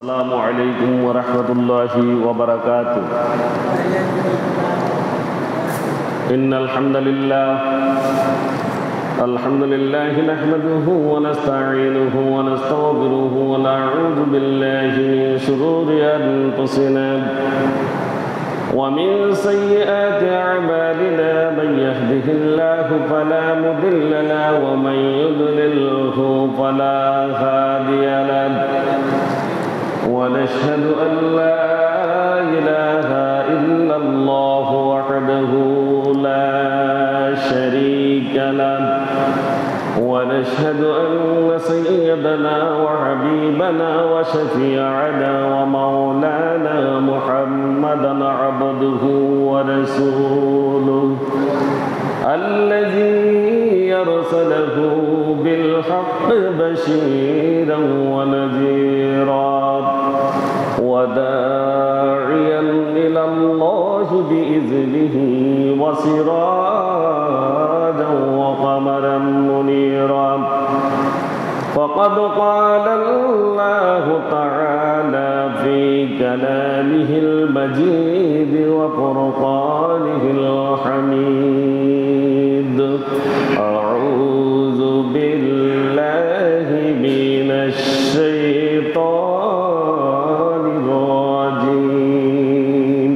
السلام عليكم ورحمة الله وبركاته. إن الحمد لله نحمده ونستعينه ونستغفره ونعوذ بالله من شرور أنفسنا ومن سيئات أعمالنا من يهده الله فلا مضل له ومن يضلله فلا هادي له ونشهد أن لا إله إلا الله وحده لا شريك له ونشهد أن سيدنا وحبيبنا وشفيعنا ومولانا محمدا عبده ورسوله الذي أرسله بالحق بشيرا ونذيرا وداعيا إلى الله بإذنه وسراجا وقمرا منيرا فقد قال الله تعالى في كلامه المجيد وفرقانه الحميد أعوذ بالله من الشيطان الرجيم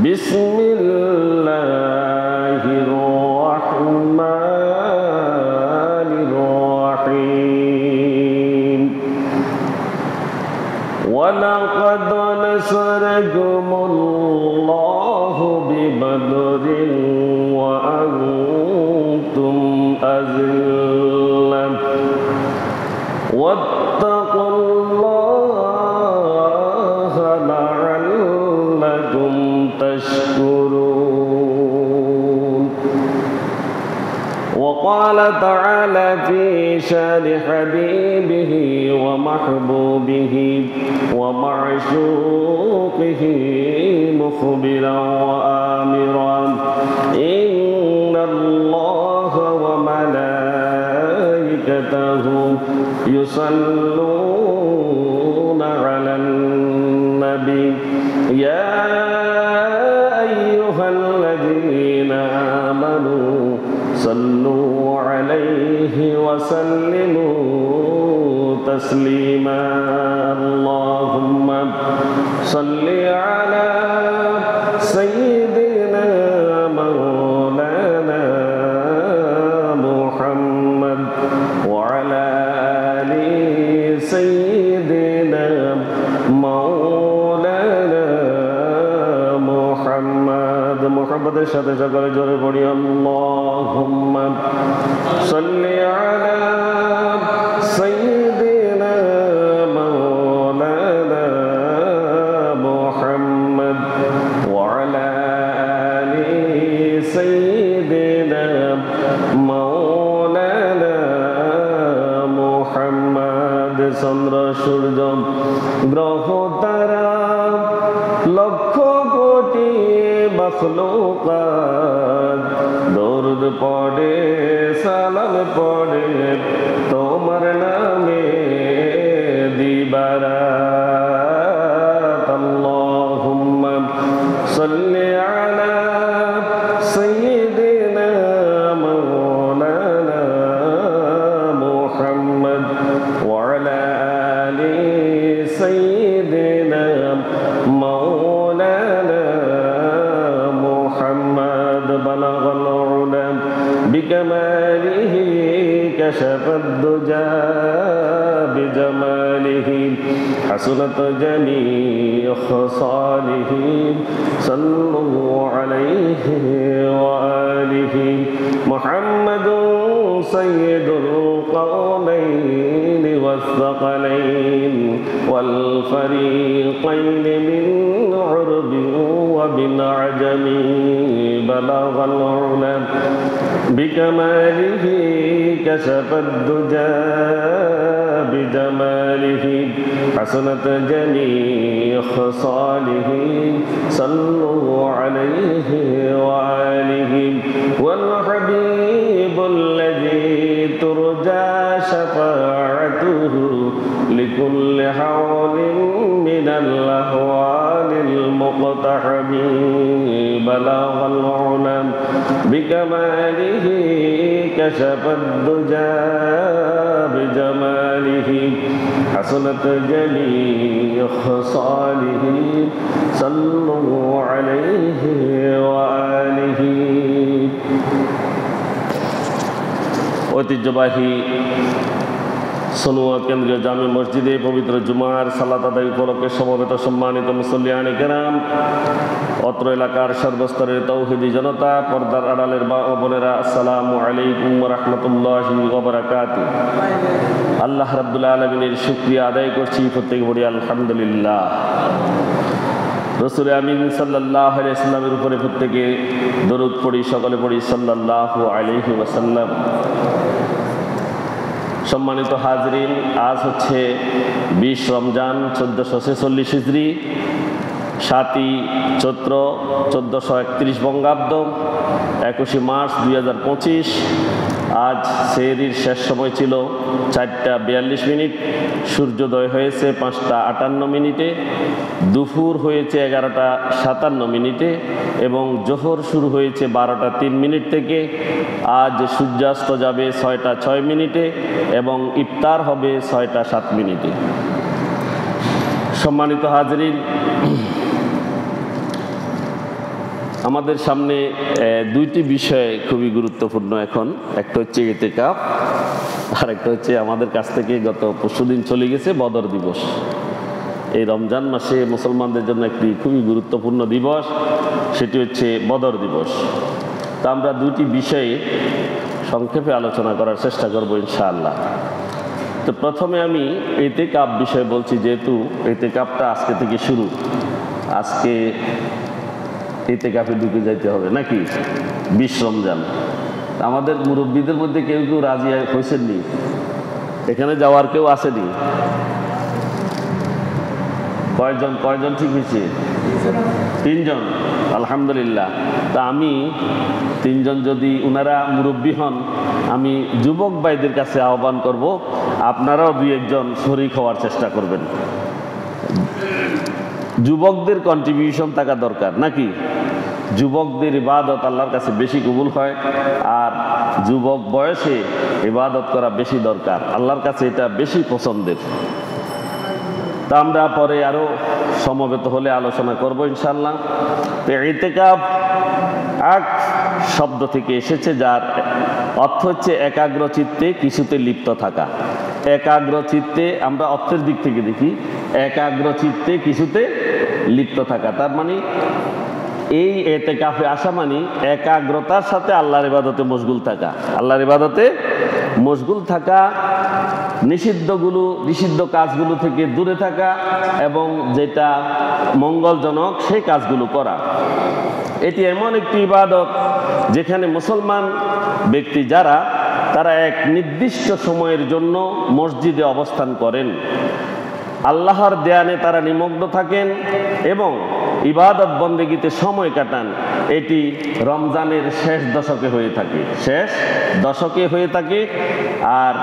بسم الله الرحمن الرحيم ولقد نصركم الله ببدر وأنتم أذلة واتقوا الله لعلكم تشكرون. وقال تعالى في شان حبيبه ومحبوبه ومعشوقه مخبرا وآمرا إن الله وملائكته يصلون على النبي يا أيها الذين آمنوا صلوا عليه وسلموا تسليما. اللهم صل على سيدنا مولانا محمد وعلى آل سيدنا مولانا محمد محمদের সাথে সকলে জোরে পড়ি আল্লাহুম্মা সাল্লি আলা সাইয়্যিদিনা মাওলানা মুহাম্মদ ওয়া আলা আলি সাইয়্যিদিনা মাওলানা মুহাম্মদ। চন্দ্র সূর্য গ্রহ তারা লক্ষ কোটি মখলুকাত দরুদ পড়ে সালাম পড়ে তোমার নামে দিবারাত। আল্লাহুম্মা সাল্লি আলা সাইয়্যিদিনা মাওলানা মুহাম্মদ ওয়া আলা আলি সাইয়্যিদিনা মাওলানা মুহাম্মদ। বালাগাল উলা بكماله كشف الدجى بجماله حسنت جميع خصاله صلوا عليه وآله محمد سيد القومين والثقلين والفريقين من عرب ومن عجم بلغ العلا بكماله كشف الدجى بجماله حسنت جميع خصاله صلوا عليه وآله والحبيب الذي ترجى شفاعته بكل حول من الأحوال المقتحم بلغ العلم بكماله كشف الدجى بجماله حسنت جميع خصاله صلوا عليه وآله ঐতিহ্যবাহী সোনুয়া কেন্দ্রীয় জামে মসজিদে পবিত্র জুমার সালাত আদায় উপলক্ষে সমবেত সম্মানিত মুসল্লিয়ানে কেরাম, অত্র এলাকার সর্বস্তরের তৌহিদি জনতা, পর্দার আড়ালের মা ও বোনেরা, আসসালামু আলাইকুম ওয়া রাহমাতুল্লাহি ওয়া বারাকাতুহু। আল্লাহ রাব্বুল আলামিনের শুকরিয়া আদায় করছি, প্রত্যেক বলি আলহামদুলিল্লাহ। রাসূল আমিন সাল্লাল্লাহু আলাইহি ওয়াসাল্লামের উপরে প্রত্যেকে দরুদ পড়ি, সকলে পড়ি সাল্লাল্লাহু আলাইহি ওয়াসাল্লাম। সম্মানিত হাজরিন, আজ হচ্ছে 20 রমজান 1446 হিজরি, 7ই চৈত্র 1431 বঙ্গাব্দ, 21 মার্চ 2025। আজ সেহরির শেষ সময় ছিল 4:42, সূর্যোদয় হয়েছে 5:58, দুপুর হয়েছে 11:57 এবং জোহর শুরু হয়েছে 12:03 থেকে। আজ সূর্যাস্ত যাবে 6:06 এবং ইফতার হবে 6:07। সম্মানিত হাজরিন, আমাদের সামনে দুইটি বিষয় খুবই গুরুত্বপূর্ণ এখন। একটা হচ্ছে ইতিকাফ, আর একটা হচ্ছে আমাদের কাছ থেকে গত পরশুদিন চলে গেছে বদর দিবস। এই রমজান মাসে মুসলমানদের জন্য একটি খুবই গুরুত্বপূর্ণ দিবস, সেটি হচ্ছে বদর দিবস। তা আমরা দুইটি বিষয়ে সংক্ষেপে আলোচনা করার চেষ্টা করব ইনশাআল্লাহ। তো প্রথমে আমি ইতিকাফ বিষয়ে বলছি, যেহেতু ইতিকাফটা আজকে থেকে শুরু। আজকে ইতিকাফে ঢুকে যাইতে হবে নাকি, 20 রমজান। আমাদের মুরব্বীদের মধ্যে কেউ কেউ রাজি হয়েছেননি, এখানে যাওয়ার কেউ আসেনি? কয়জন ঠিক হয়েছে? 3 জন, আলহামদুলিল্লাহ। তা আমি 3 জন, যদি ওনারা মুরব্বী হন, আমি যুবক ভাইদের কাছে আহ্বান করব, আপনারাও 2-1 জন শরীক হওয়ার চেষ্টা করবেন। যুবকদের কন্ট্রিবিউশন থাকা দরকার নাকি? যুবকদের ইবাদত আল্লাহর কাছে বেশি কবুল হয়, আর যুবক বয়সে ইবাদত করা বেশি দরকার, আল্লাহর কাছে এটা বেশি পছন্দের। তা আমরা পরে আরো সমবেত হলে আলোচনা করব ইনশাআল্লাহ। তো ইতিকাফ এক শব্দ থেকে এসেছে, যার অর্থ হচ্ছে একাগ্র চিত্তে কিছুতে লিপ্ত থাকা। একাগ্র চিত্তে, আমরা অর্থের দিক থেকে দেখি, একাগ্র চিত্তে কিছুতে লিপ্ত থাকা। তার মানে এই ইতিকাফে আসা মানে একাগ্রতার সাথে আল্লাহর ইবাদতে মশগুল থাকা। আল্লাহর ইবাদতে মশগুল থাকা, নিষিদ্ধ কাজগুলো থেকে দূরে থাকা এবং যেটা মঙ্গলজনক সেই কাজগুলো করা। এটি এমন একটি ইবাদত যেখানে মুসলমান ব্যক্তি যারা, তারা এক নির্দিষ্ট সময়ের জন্য মসজিদে অবস্থান করেন, আল্লাহর ধ্যানে তারা নিমগ্ন থাকেন এবং ইবাদত বন্দেগীতে সময় কাটান। এটি রমজানের শেষ দশকে হয়ে থাকে। আর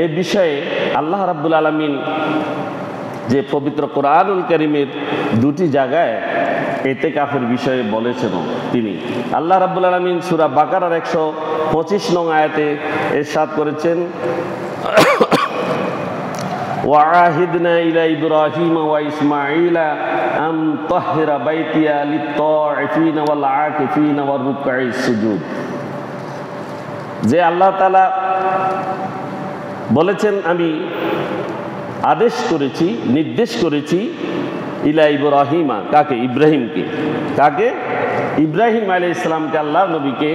এই বিষয়ে আল্লাহ রাব্বুল আলামিন যে পবিত্র কোরআনুল কারীমের 2টি জায়গায় ইতিকাফের বিষয়ে বলেছেন, তিনি আল্লাহ রাব্বুল আলামিন সূরা বাকারার 125 নং আয়াতে ইরশাদ করেছেন, وعاهدنا إلى إبراهيم وإسماعيل أن طهر بيتي للطائفين والعاكفين والركع السجود। যে আল্লাহ তাআলা বলেছেন, আমি নির্দেশ করেছি ইলা ইব্রাহিমা, কাকে? ইব্রাহিমকে। কাকে? ইব্রাহিম আলাইহিস সালামকে, আল্লাহর নবীকে,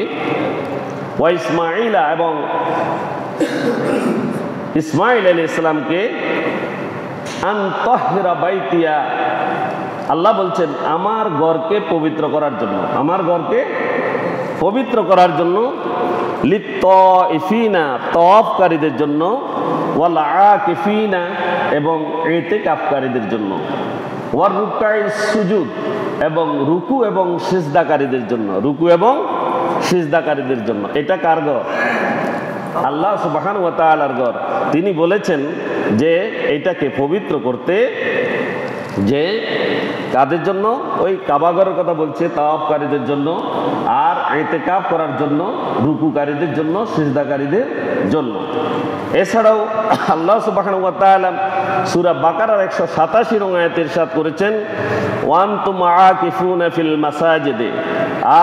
ওয়া ইসমাঈলা, এবং ইসমাঈল আলাইহিস সালামকে, আন তাহহিরা বাইতিয়া, আল্লাহ বলছেন আমার ঘরকে পবিত্র করার জন্য, লিত্তাইফিনা, তাওয়াফকারীদের জন্য, ওয়াল আকিফিনা, এবং ইতিকাফকারীদের জন্য, ওয়ার রুকআইস সুজুদ, এবং রুকু এবং সিজদাকারীদের জন্য। এটা কার ঘর? আল্লাহ সুবহানাহু ওয়া তাআলার ঘর। তিনি বলেছেন যে এটাকে পবিত্র করতে, যে কাদের জন্য? ওই কাবাগরের কথা বলছে, তাওয়াফকারীদের জন্য, আর ইতিকাফ করার জন্য রুকুকারীদের জন্য, সিজদাকারীদের জন্য। এছাড়াও আল্লাহ সুবহানাহু ওয়া তাআলা সূরা বাকারার 187 নং আয়াতে ইরশাদ করেছেন, ওয়ান্তুম আকিফুনা ফিল মাসাজিদে,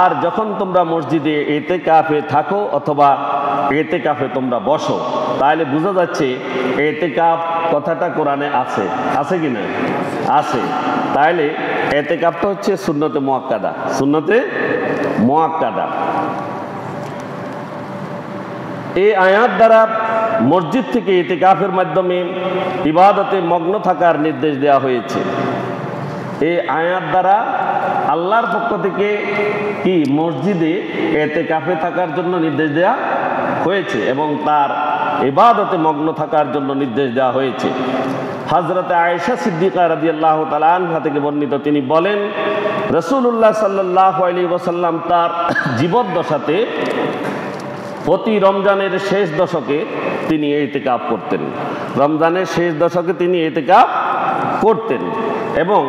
আর যখন তোমরা মসজিদে ইতিকাফে থাকো অথবা ইতিকাফে তোমরা বসো। তাহলে বোঝা যাচ্ছে ইতিকাফ কথাটা কোরআনে আছে, আছে কি না? আছে। তাহলে ইতিকাফটা হচ্ছে সুন্নতে মুআক্কাদা, সুন্নতে মুআক্কাদা। এই আয়াত দ্বারা মসজিদ থেকে ইতিকাফের মাধ্যমে ইবাদতে মগ্ন থাকার নির্দেশ দেওয়া হয়েছে। এই আয়াত দ্বারা আল্লাহর পক্ষ থেকে কি মসজিদে ইতিকাফে থাকার জন্য নির্দেশ দেওয়া হয়েছে এবং তার ইবাদতে মগ্ন থাকার জন্য নির্দেশ দেওয়া হয়েছে। হযরতে আয়েশা সিদ্দিকা রাদিয়াল্লাহু তাআলা আনহা থেকে বর্ণিত, তিনি বলেন, রাসূলুল্লাহ সাল্লাল্লাহু আলাইহি ওয়াসাল্লাম তার জীবদ্দশাতে প্রতি রমজানের শেষ দশকে তিনি ইতিকাফ করতেন। রমজানের শেষ দশকে তিনি ইতিকাফ করতেন এবং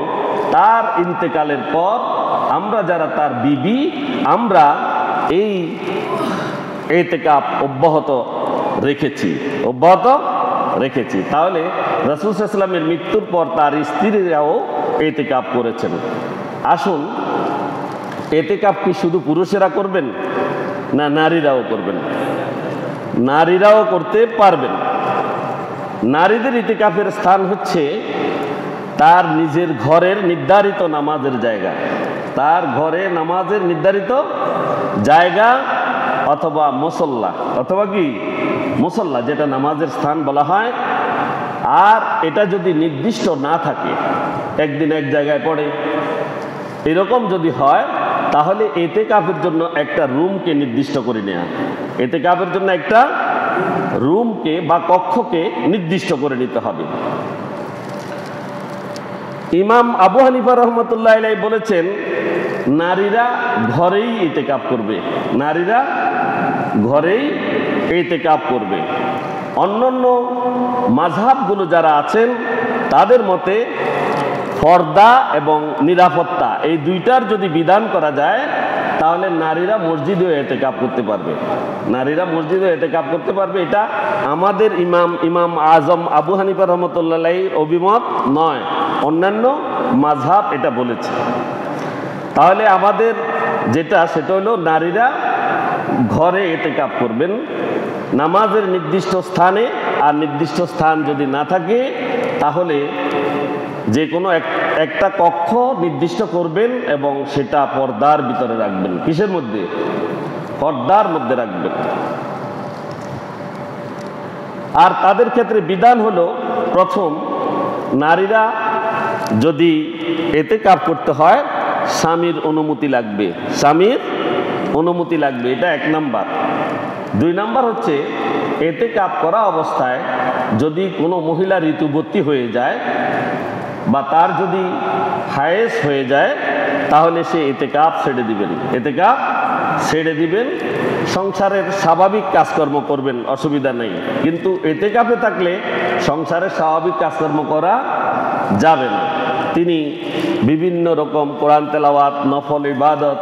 তার ইন্তেকালের পর আমরা যারা তার বিবি, আমরা এই ইতিকাফ অব্যাহত রেখেছি। তাহলে রাসূল সাল্লাল্লাহু আলাইহি ওয়াসাল্লামের মৃত্যুর পর তার স্ত্রীরাও ইতিকাফ করেছেন। আসুন, ইতিকাফ কি শুধু পুরুষেরা করবেন না নারীরাও করবেন? নারীরাও করতে পারবেন। নারীদের ইতিকাফের স্থান হচ্ছে তার নিজের ঘরের নির্ধারিত নামাজের জায়গা, তার ঘরে নামাজের নির্ধারিত জায়গা অথবা মুসল্লা, অথবা কি মুসল্লা, যেটা নামাজের স্থান বলা হয়। আর এটা যদি নির্দিষ্ট না থাকে, একদিন এক জায়গায় পড়ে, এরকম যদি হয়, তাহলে ইতিকাফের জন্য একটা রুমকে নির্দিষ্ট করে নেওয়া, ইতিকাফের জন্য একটা রুমকে বা কক্ষকে নির্দিষ্ট করে নিতে হবে। ইমাম আবু হানিফা রাহমাতুল্লাহি আলাইহি বলেছেন, নারীরা ঘরেই ইতিকাফ করবে, নারীরা ঘরেই ইতিকাফ করবে। অন্যান্য মাযহাবগুলো যারা আছেন তাদের মতে পর্দা এবং নিরাপত্তা এই দুইটার যদি বিধান করা যায়, তাহলে নারীরা মসজিদেও ইতিকাফ করতে পারবে, নারীরা মসজিদেও ইতিকাফ করতে পারবে। এটা আমাদের ইমাম আজম আবু হানিফা রাহমাতুল্লাহি আলাইহির অভিমত নয়, অন্যান্য মাযহাব এটা বলেছে। তাহলে আমাদের যেটা, সেটা হলো নারীরা ঘরে ইতিকাফ করবেন নামাজের নির্দিষ্ট স্থানে। আর নির্দিষ্ট স্থান যদি না থাকে, তাহলে যে কোনো একটা কক্ষ নির্দিষ্ট করবেন এবং সেটা পর্দার ভিতরে রাখবেন। কিসের মধ্যে? পর্দার মধ্যে রাখবেন। আর তাদের ক্ষেত্রে বিধান হলো, প্রথম, নারীরা যদি ইতিকাফ করতে হয় স্বামীর অনুমতি লাগবে, স্বামীর অনুমতি লাগবে, এটা 1 নাম্বার। 2 নাম্বার হচ্ছে, ইতিকাফ করা অবস্থায় যদি কোনো মহিলা ঋতুবতী হয়ে যায় বা তার যদি হায়েজ হয়ে যায়, তাহলে সে ইতিকাফ ছেড়ে দিবেন, ইতিকাফ ছেড়ে দিবেন, সংসারের স্বাভাবিক কাজকর্ম করবেন, অসুবিধা নেই। কিন্তু ইতিকাফে থাকলে সংসারের স্বাভাবিক কাজকর্ম করা যাবে না। তিনি বিভিন্ন রকম কোরআন তেলাওয়াত, নফল ইবাদত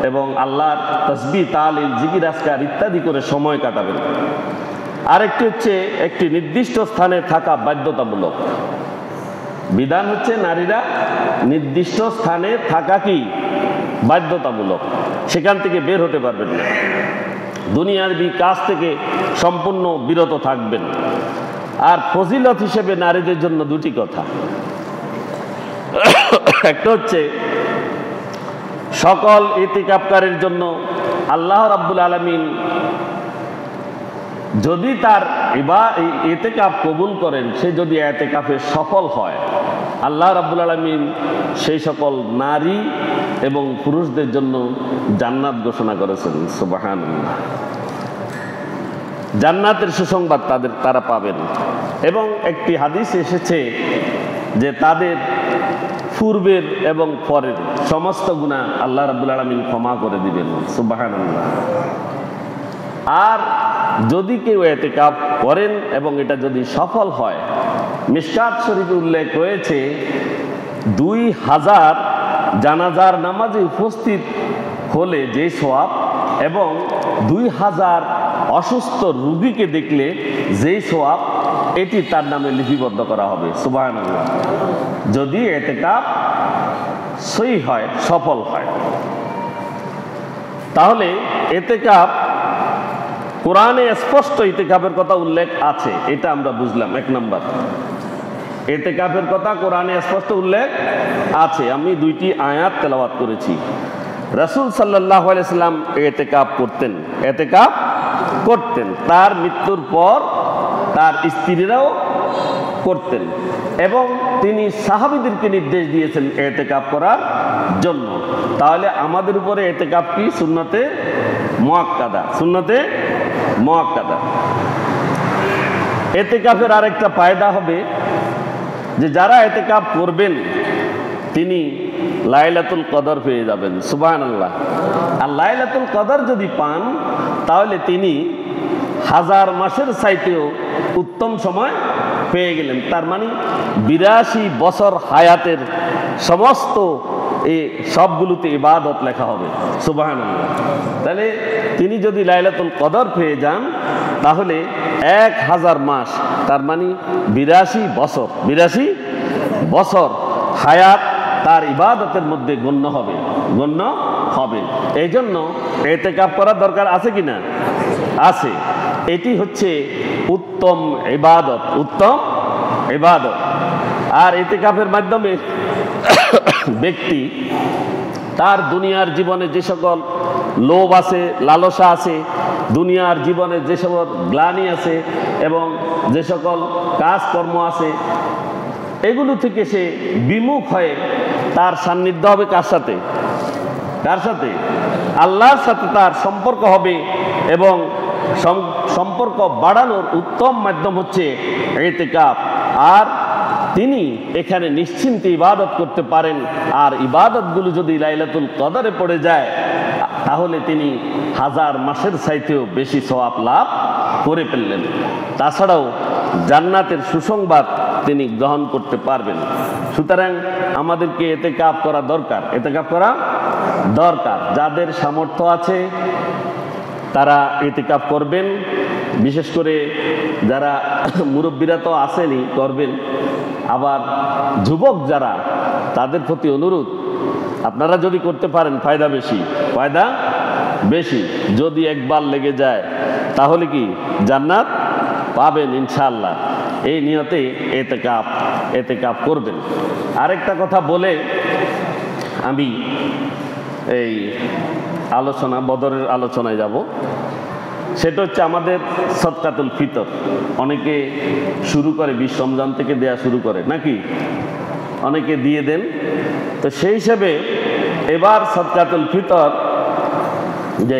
এবং আল্লাহর তাসবিহ, তাহলিল, জিকির, আজকার ইত্যাদি করে সময় কাটাবেন। আরেকটি হচ্ছে, একটি নির্দিষ্ট স্থানে থাকা বাধ্যতামূলক। বিধান হচ্ছে নারীরা নির্দিষ্ট স্থানে থাকা কি বাধ্যতামূলক, সেখান থেকে বের হতে পারবেন না, দুনিয়ার কাজ থেকে সম্পূর্ণ বিরত থাকবেন। আর ফজিলত হিসেবে নারীদের জন্য 2টি কথা। একটা হচ্ছে, সকল ইতিকাফকারীর জন্য আল্লাহ রাব্বুল আলামিন যদি তার ইতিকাফ কবুল করেন, সে যদি ইতিকাফে সফল হয়, আল্লাহ রাব্বুল আলামিন সেই সকল নারী এবং পুরুষদের জন্য জান্নাত ঘোষণা করেছেন। সুবহানাল্লাহ। জান্নাতের সুসংবাদ তারা পাবেন। এবং একটি হাদিস এসেছে যে তাদের পূর্বের এবং পরের সমস্ত গুনাহ আল্লাহ রাব্বুল আলামিন ক্ষমা করে দিবেন। সুবহানাল্লাহ। আর যদি কেউ ইতিকাফ করেন এবং এটা যদি সফল হয়, মিশকাত শরীফে উল্লেখ রয়েছে 2000 জানাজার নামাজে উপস্থিত হলে যে সওয়াব এবং 2000 অসুস্থ রোগীকে দেখলে যেই সওয়াব, এটি তার নামে লিপিবদ্ধ করা হবে। সুবহানাল্লাহ। যদি ইতিকাফ সহি হয়, সফল হয়, তাহলে ইতিকাফ, কোরআনে স্পষ্ট ইতিকাফের কথা উল্লেখ আছে, এটা আমরা বুঝলাম। এক নাম্বার, ইতিকাফের কথা কোরআনে স্পষ্ট উল্লেখ আছে। আমি 2টি আয়াত তেলাওয়াত করেছি। রাসূল সাল্লাল্লাহু আলাইহি সাল্লাম ইতিকাফ করতেন। তার মৃত্যুর পর তার স্ত্রীরাও করতেন এবং তিনি সাহাবীদেরকে নির্দেশ দিয়েছেন ইতিকাফ করার জন্য। তাহলে আমাদের উপরে ইতিকাফ কি? সুন্নতে মুআক্কাদা। সুন্নতে মুআক্কাদা। ইতিকাফের আরেকটা ফায়দা হবে যে যারা ইতিকাফ করবেন তিনি লাইলাতুল কদর পেয়ে যাবেন। সুবহানাল্লাহ। আর লাইলাতুল কদর যদি পান তাহলে তিনি 1000 মাসের চাইতেও উত্তম সময় পেয়ে গেলেন। তার মানে 82 বছর হায়াতের সমস্ত এই সবগুলোতে ইবাদত লেখা হবে। সুবহানাল্লাহ। তাহলে তিনি যদি লাইলাতুল কদর পেয়ে যান তাহলে 1000 মাস, তার মানে 82 বছর হায়াত তার ইবাদতের মধ্যে গণ্য হবে। এই জন্য ইতিকাফ করার দরকার আছে কিনা? আছে। এটি হচ্ছে উত্তম ইবাদত। আর ইতিকাফের মাধ্যমে ব্যক্তি তার দুনিয়ার জীবনে যে সকল লোভ আছে, লালসা আছে, দুনিয়ার জীবনে যে সকল গ্লানি আছে এবং যে সকল কাজকর্ম আছে, এগুলো থেকে সে বিমুখ হয়ে তার সান্নিধ্য হবে কার সাথে? আল্লাহর সাথে তার সম্পর্ক হবে। এবং সম্পর্ক বাড়ানোর উত্তম মাধ্যম হচ্ছে ইতিকাফ। আর তিনি এখানে নিশ্চিন্তে ইবাদত করতে পারেন। আর ইবাদতগুলো যদি লাইলাতুল কদরে পড়ে যায় তাহলে তিনি 1000 মাসের চাইতেও বেশি সওয়াব লাভ করে ফেললেন। তাছাড়াও জান্নাতের সুসংবাদ তিনি গ্রহণ করতে পারবেন। সুতরাং আমাদেরকে ইতিকাফ করা দরকার। যাদের সামর্থ্য আছে তারা ইতিকাফ করবেন। বিশেষ করে যারা মুরব্বীরা তো আসেনি, করবেন। আবার যুবক যারা, তাদের প্রতি অনুরোধ, আপনারা যদি করতে পারেন ফায়দা বেশি। যদি একবার লেগে যায় তাহলে কি জান্নাত পাবেন ইনশাআল্লাহ। এই নিয়তে ইতিকাফ করবেন। আরেকটা কথা বলে আমি এই বদরের আলোচনায় যাব। সেটা হচ্ছে আমাদের সদকাতুল ফিতর। অনেকে শুরু করে 20 রমজান থেকে দেয়া শুরু করে, নাকি? অনেকে দিয়ে দেন। তো সেই হিসেবে এবার সদকাতুল ফিতর যে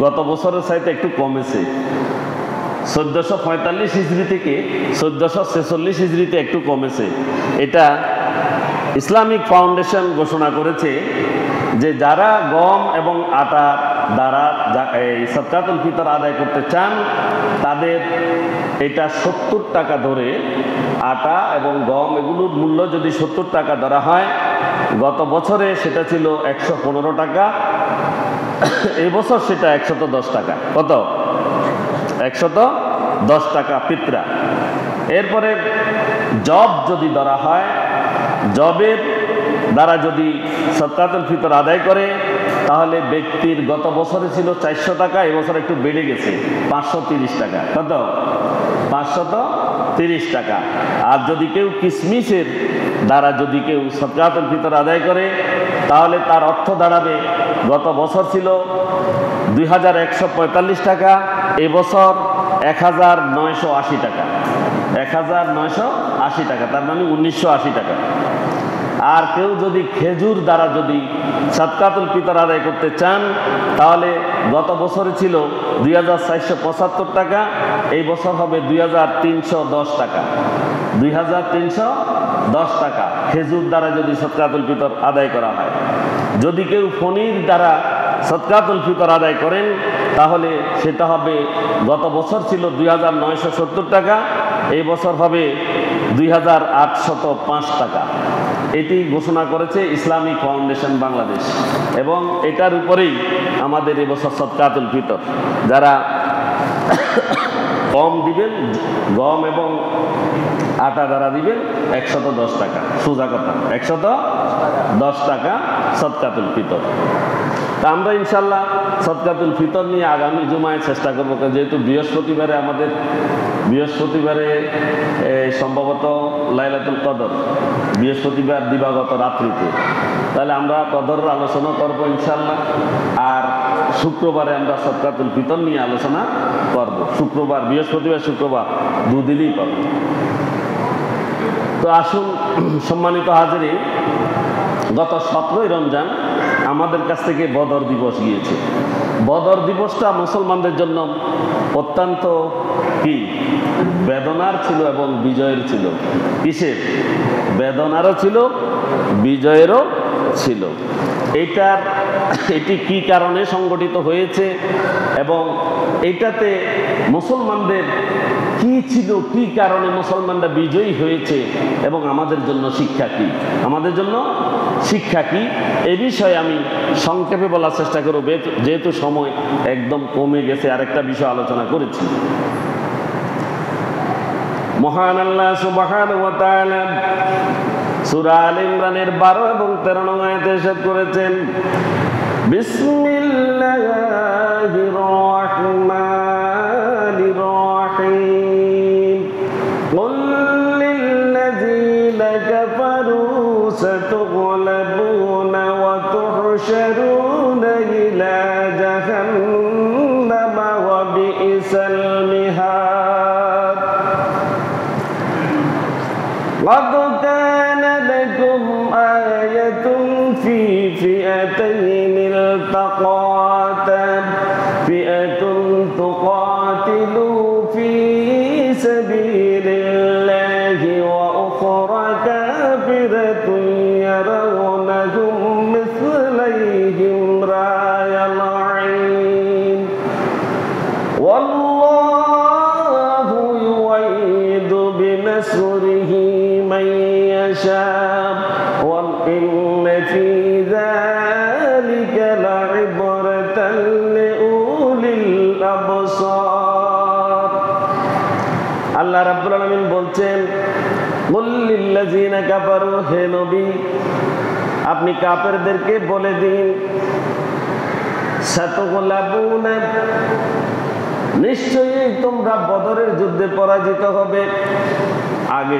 গত বছরের চাইতে একটু কমেছে। 1445 হিজরি থেকে 1446 হিজরিতে একটু কমেছে। এটা ইসলামিক ফাউন্ডেশন ঘোষণা করেছে যে যারা গম এবং আটা দ্বারা এই সদকাতুল ফিতর আদায় করতে চান তাদের এটা 70 টাকা ধরে, আটা এবং গম এগুলোর মূল্য যদি 70 টাকা ধরা হয়, গত বছরে সেটা ছিল 115 টাকা, এই বছর সেটা 110 টাকা। কত? 110 টাকা ফিতরা। এরপরে জব যদি ধরা হয়, জবের দ্বারা যদি সদকাতুল ফিতর আদায় করে তাহলে ব্যক্তির গত বছরে ছিল 400 টাকা, এবছর একটু বেড়ে গেছে 530 টাকা। কত? 530 টাকা। আর যদি কেউ কিসমিসের দ্বারা যদি কেউ সদকাতুল ফিতর আদায় করে তাহলে তার অর্থ দাঁড়াবে, গত বছর ছিল 2145 টাকা, এবছর 1980 টাকা। 1980 টাকা, তার মানে 1980 টাকা। আর কেউ যদি খেজুর দ্বারা যদি সদকাতুল ফিতর আদায় করতে চান তাহলে গত বছরে ছিল 2475 টাকা, এই বছর হবে 2310 টাকা। 2310 টাকা খেজুর দ্বারা যদি সদকাতুল ফিতর আদায় করা হয়। যদি কেউ পনির দ্বারা সদকাতুল ফিতর আদায় করেন তাহলে সেটা হবে, গত বছর ছিল 2970 টাকা, এই বছর হবে 2805 টাকা। এটি ঘোষণা করেছে ইসলামিক ফাউন্ডেশন বাংলাদেশ, এবং এটার উপরেই আমাদের এবছর সদকাতুল ফিতর। যারা গম দিবেন, গম এবং আটা যারা দিবেন 110 টাকা, সোজা কথা 110 টাকা সদকাতুল ফিতর। তা আমরা ইনশাল্লাহ সদকাতুল ফিতর নিয়ে আগামী জুমায় চেষ্টা করবো, যেহেতু বৃহস্পতিবারে সম্ভবত লাইলাতুল কদর, বৃহস্পতিবার দিবাগত রাত্রিতে, তাহলে আমরা কদরের আলোচনা করবো ইনশাল্লাহ। আর শুক্রবারে আমরা সদকাতুল ফিতর নিয়ে আলোচনা করব। শুক্রবার, বৃহস্পতিবার, শুক্রবার দুদিনই পাব। তো আসুন সম্মানিত হাজিরিন, গত 17ই রমজান আমাদের কাছ থেকে বদর দিবস গিয়েছে। বদর দিবসটা মুসলমানদের জন্য অত্যন্ত বেদনার ছিল এবং বিজয়ের ছিল। কিসের? বেদনারও ছিল, বিজয়েরও ছিল। এটি কি কারণে সংগঠিত হয়েছে এবং এটাতে মুসলমানদের কি ছিল, কি কারণে মুসলমানরা বিজয়ী হয়েছে এবং আমাদের জন্য শিক্ষা কি, এ বিষয়ে আমি সংক্ষেপে বলার চেষ্টা করব, যেহেতু সময় একদম কমে গেছে। আরেকটা বিষয় আলোচনা করেছি। মহান আল্লাহ সুবহানাহু ওয়া তাআলা সূরা আলে ইমরানের 12 এবং 13 নং আয়াতে ইরশাদ করেছেন, বিসমিল্লাহির রাহমানির রাহিম, কুল লিল্লাযীনা কাফারু সাতুগলাবুনা ওয়া তুহশারুনা ইলা জাহান্নামা ওয়া বিইসাল মিহাদ। قد كان لكم آية في فئتين التقاتا، فئة تقاتل في سبيل الله وأخرى كافرة يرونهم مثليهم رأي العين، والله يؤيد بنصره من يشاء، وإن في ذلك لعبرة لأولي الأبصار। আল্লাহ রাব্বুল আলামিন বলছেন, কুল লিল্লাযীনা কাফারু, হে নবী আপনি কাফেরদেরকে বলে দিন, সাতুগলাবুনা, নিশ্চয়ই তোমরা বদরের যুদ্ধে পরাজিত হবে। আগে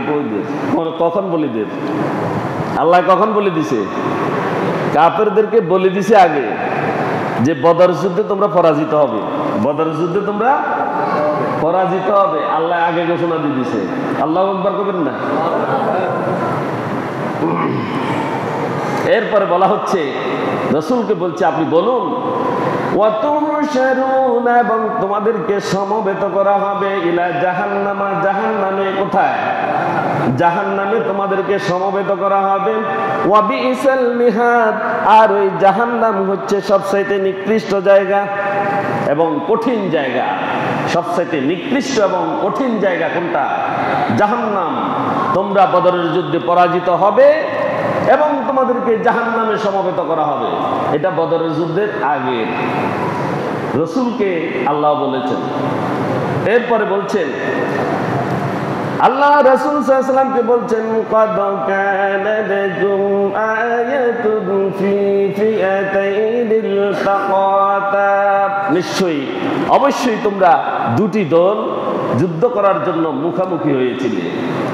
কখন বলে দেন? আল্লাহ কখন বলে দিছে? কাফেরদেরকে বলে দিছে আগে যে বদর যুদ্ধে তোমরা পরাজিত হবে, বদর যুদ্ধে তোমরা পরাজিত হবে। আল্লাহ আগে ঘোষণা দিয়ে দিছে। আল্লাহু আকবার করবেন না? এরপরে বলা হচ্ছে, রাসূলকে বলছে আপনি বলুন, ওয়া তুহশারুনা, এবং তোমাদেরকে সমবেত করা হবে, ইলা জাহান্নামা, জাহান্নামে। কোথায়? জাহান্নামে তোমাদেরকে সমবেত করা হবে। ওয়া বিইসাল মিহাদ, আর ওই জাহান্নাম হচ্ছে সবচাইতে নিকৃষ্ট জায়গা এবং কঠিন জায়গা। সবচাইতে নিকৃষ্ট এবং কঠিন জায়গা কোনটা? জাহান্নাম। তোমরা বদরের যুদ্ধে পরাজিত হবে এবং তোমাদেরকে জাহান্নামে সমবেত করা হবে। এটা বদরের যুদ্ধের আগে রাসূলকে আল্লাহ বলেছেন। এরপরে বলছেন, আল্লাহ রাসূল সাল্লাল্লাহু আলাইহি ওয়াসাল্লামকে বলছেন, ক্বাদ কানা লাকুম আয়াতুন ফি ফিআতাইনিল তাকাতা, নিশ্চয়ই অবশ্যই তোমরা দুটি দল যুদ্ধ করার জন্য মুখোমুখি হয়েছিলে।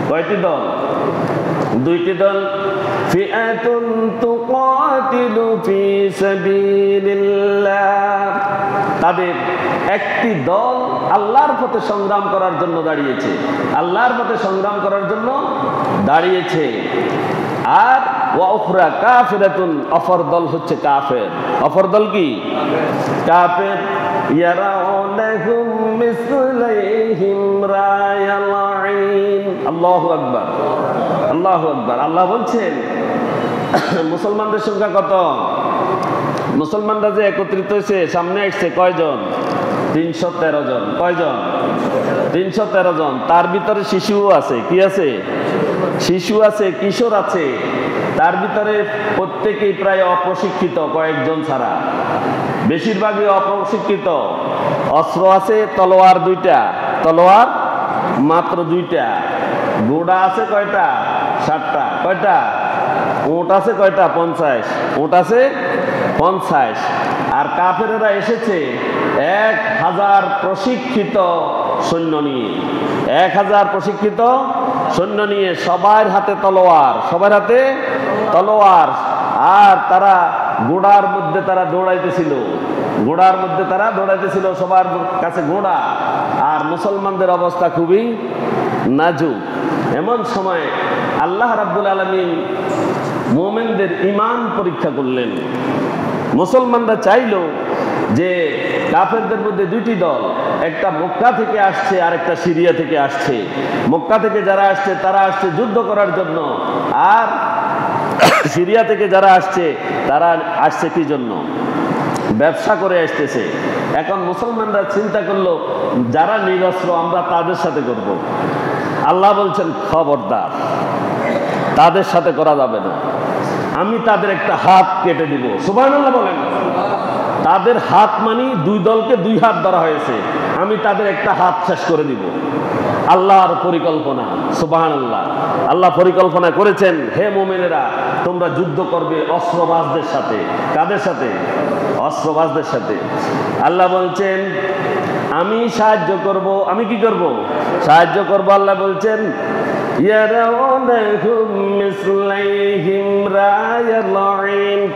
কয়টি দল? দুইটি দল। ফিআতুন তুকাতিলু ফি সাবিলিল্লাহ, তাদের একটি দল আল্লাহর পথে সংগ্রাম করার জন্য দাঁড়িয়েছে, আল্লাহর পথে সংগ্রাম করার জন্য দাঁড়িয়েছে। আর ওয়া উখরা কাফিরাতুন, অপর দল হচ্ছে কাফের। অপর দল কি? কাফের। ইয়ারাউনাহুম মিসলাইহিম রায়াল আইন। আল্লাহু আকবার, আল্লাহু আকবার। আল্লাহ বলছেন মুসলমানদের সংখ্যা কত? মুসলমানরা যে একত্রিত হয়েছে, সামনে আসছে কয়জন? 313 জন। কয়জন? 313 জন। তার ভিতরে শিশুও আছে। কি আছে? শিশু আছে, কিশোর আছে, তার ভিতরে প্রত্যেকেই প্রায় অপ্রশিক্ষিত কয়েকজন ছাড়া, বেশিরভাগই অপ্রশিক্ষিত। অস্ত্র আছে তলোয়ার দুইটা, তলোয়ার মাত্র দুইটা, ঘোড়া আছে কয়টা? 60টা। কয়টা? উট আছে কয়টা? 50। উট আছে 50। আর কাফেরেরা এসেছে 1000 প্রশিক্ষিত সৈন্য নিয়ে, 1000 প্রশিক্ষিত সৈন্য নিয়ে, সবার হাতে তলোয়ার, সবার হাতে তলোয়ার। আর তারা ঘোড়ার মধ্যে তারা দৌড়াইতেছিল, ঘোড়ার মধ্যে তারা দৌড়াইতেছিল, সবার কাছে ঘোড়া। আর মুসলমানদের অবস্থা খুবই নাজুক। এমন সময় আল্লাহ রাব্বুল আলামিন মুমিনদের ঈমান পরীক্ষা করলেন। মুসলমানরা চাইল যে কাফেরদের মধ্যে দুইটি দল, একটা মক্কা থেকে আসছে আর একটা সিরিয়া থেকে আসছে। মক্কা থেকে যারা আসছে তারা আসছে যুদ্ধ করার জন্য, আর সিরিয়া থেকে যারা আসছে তারা আসছে কি জন্য? ব্যবসা করে আসতেছে। এখন মুসলমানরা চিন্তা করলো যারা নিরস্ত্র আমরা তাদের সাথে করব। আল্লাহ বলছেন খবরদার, তাদের সাথে করা যাবে না, আমি তাদের একটা হাত কেটে দিব। সুবহানাল্লাহ বলেন। তাদের হাত মানি দুই দলকে দুই হাত ধরা হয়েছে, আমি তাদের একটা হাত শেষ করে দিব। আল্লাহর পরিকল্পনা। সুবহানাল্লাহ। আল্লাহ পরিকল্পনা করেছেন, হে মুমিনেরা তোমরা যুদ্ধ করবে অস্ত্রবাজদের সাথে। কাদের সাথে? অস্ত্রবাজদের সাথে। আল্লাহ বলছেন আমি সাহায্য করব। আমি কি করব? সাহায্য করব। আল্লাহ বলছেন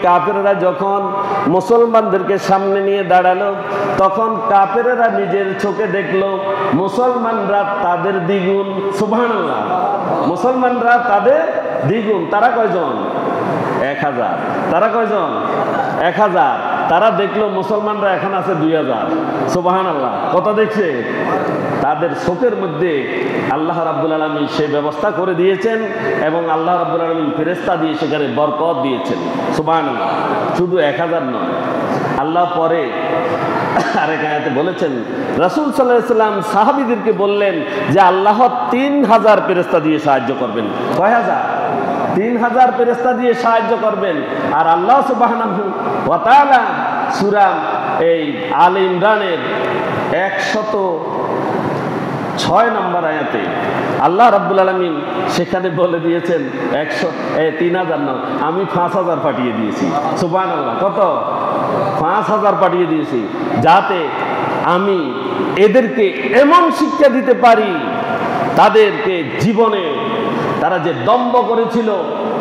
কাফেররা যখন মুসলমানদেরকে সামনে নিয়ে দাঁড়ালো, তখন কাফেররা নিজের চোখে দেখলো মুসলমানরা তাদের দ্বিগুণ। সুবহানাল্লাহ। মুসলমানরা তাদের দ্বিগুণ। তারা কয়জন? 1000। তারা কয়জন? 1000। তারা দেখলো মুসলমানরা এখন আছে 2000। সুবহানাল্লাহ। কত দেখছে? তাদের চোখের মধ্যে আল্লাহ রাব্বুল আলামিন সেই ব্যবস্থা করে দিয়েছেন, এবং আল্লাহ রাব্বুল আলামিন ফেরেশতা দিয়ে সেখানে বরকত দিয়েছেন। সুবহানাল্লাহ। শুধু 1000 নয়, আল্লাহ পরে আরেক আয়াতে বলেছেন, রাসূল সাল্লাল্লাহু আলাইহি ওয়াসাল্লাম সাহাবীদেরকে বললেন যে আল্লাহ 3000 ফেরেশতা দিয়ে সাহায্য করবেন। কয় হাজার? 3000 ফেরেশতা দিয়ে সাহায্য করবেন। আর আল্লাহ সুবহানাহু ওয়া তাআলা সূরা এই আলে ইমরানের 106 নম্বর আয়াতে আল্লাহ রাব্বুল আলামিন সেখানে বলে দিয়েছেন 3000 নয়, আমি 5000 পাঠিয়ে দিয়েছি। সুবহানাল্লাহ। কত? 5000 পাঠিয়ে দিয়েছি, যাতে আমি এদেরকে এমন শিক্ষা দিতে পারি, তাদেরকে জীবনে তারা যে দম্ভ করেছিল,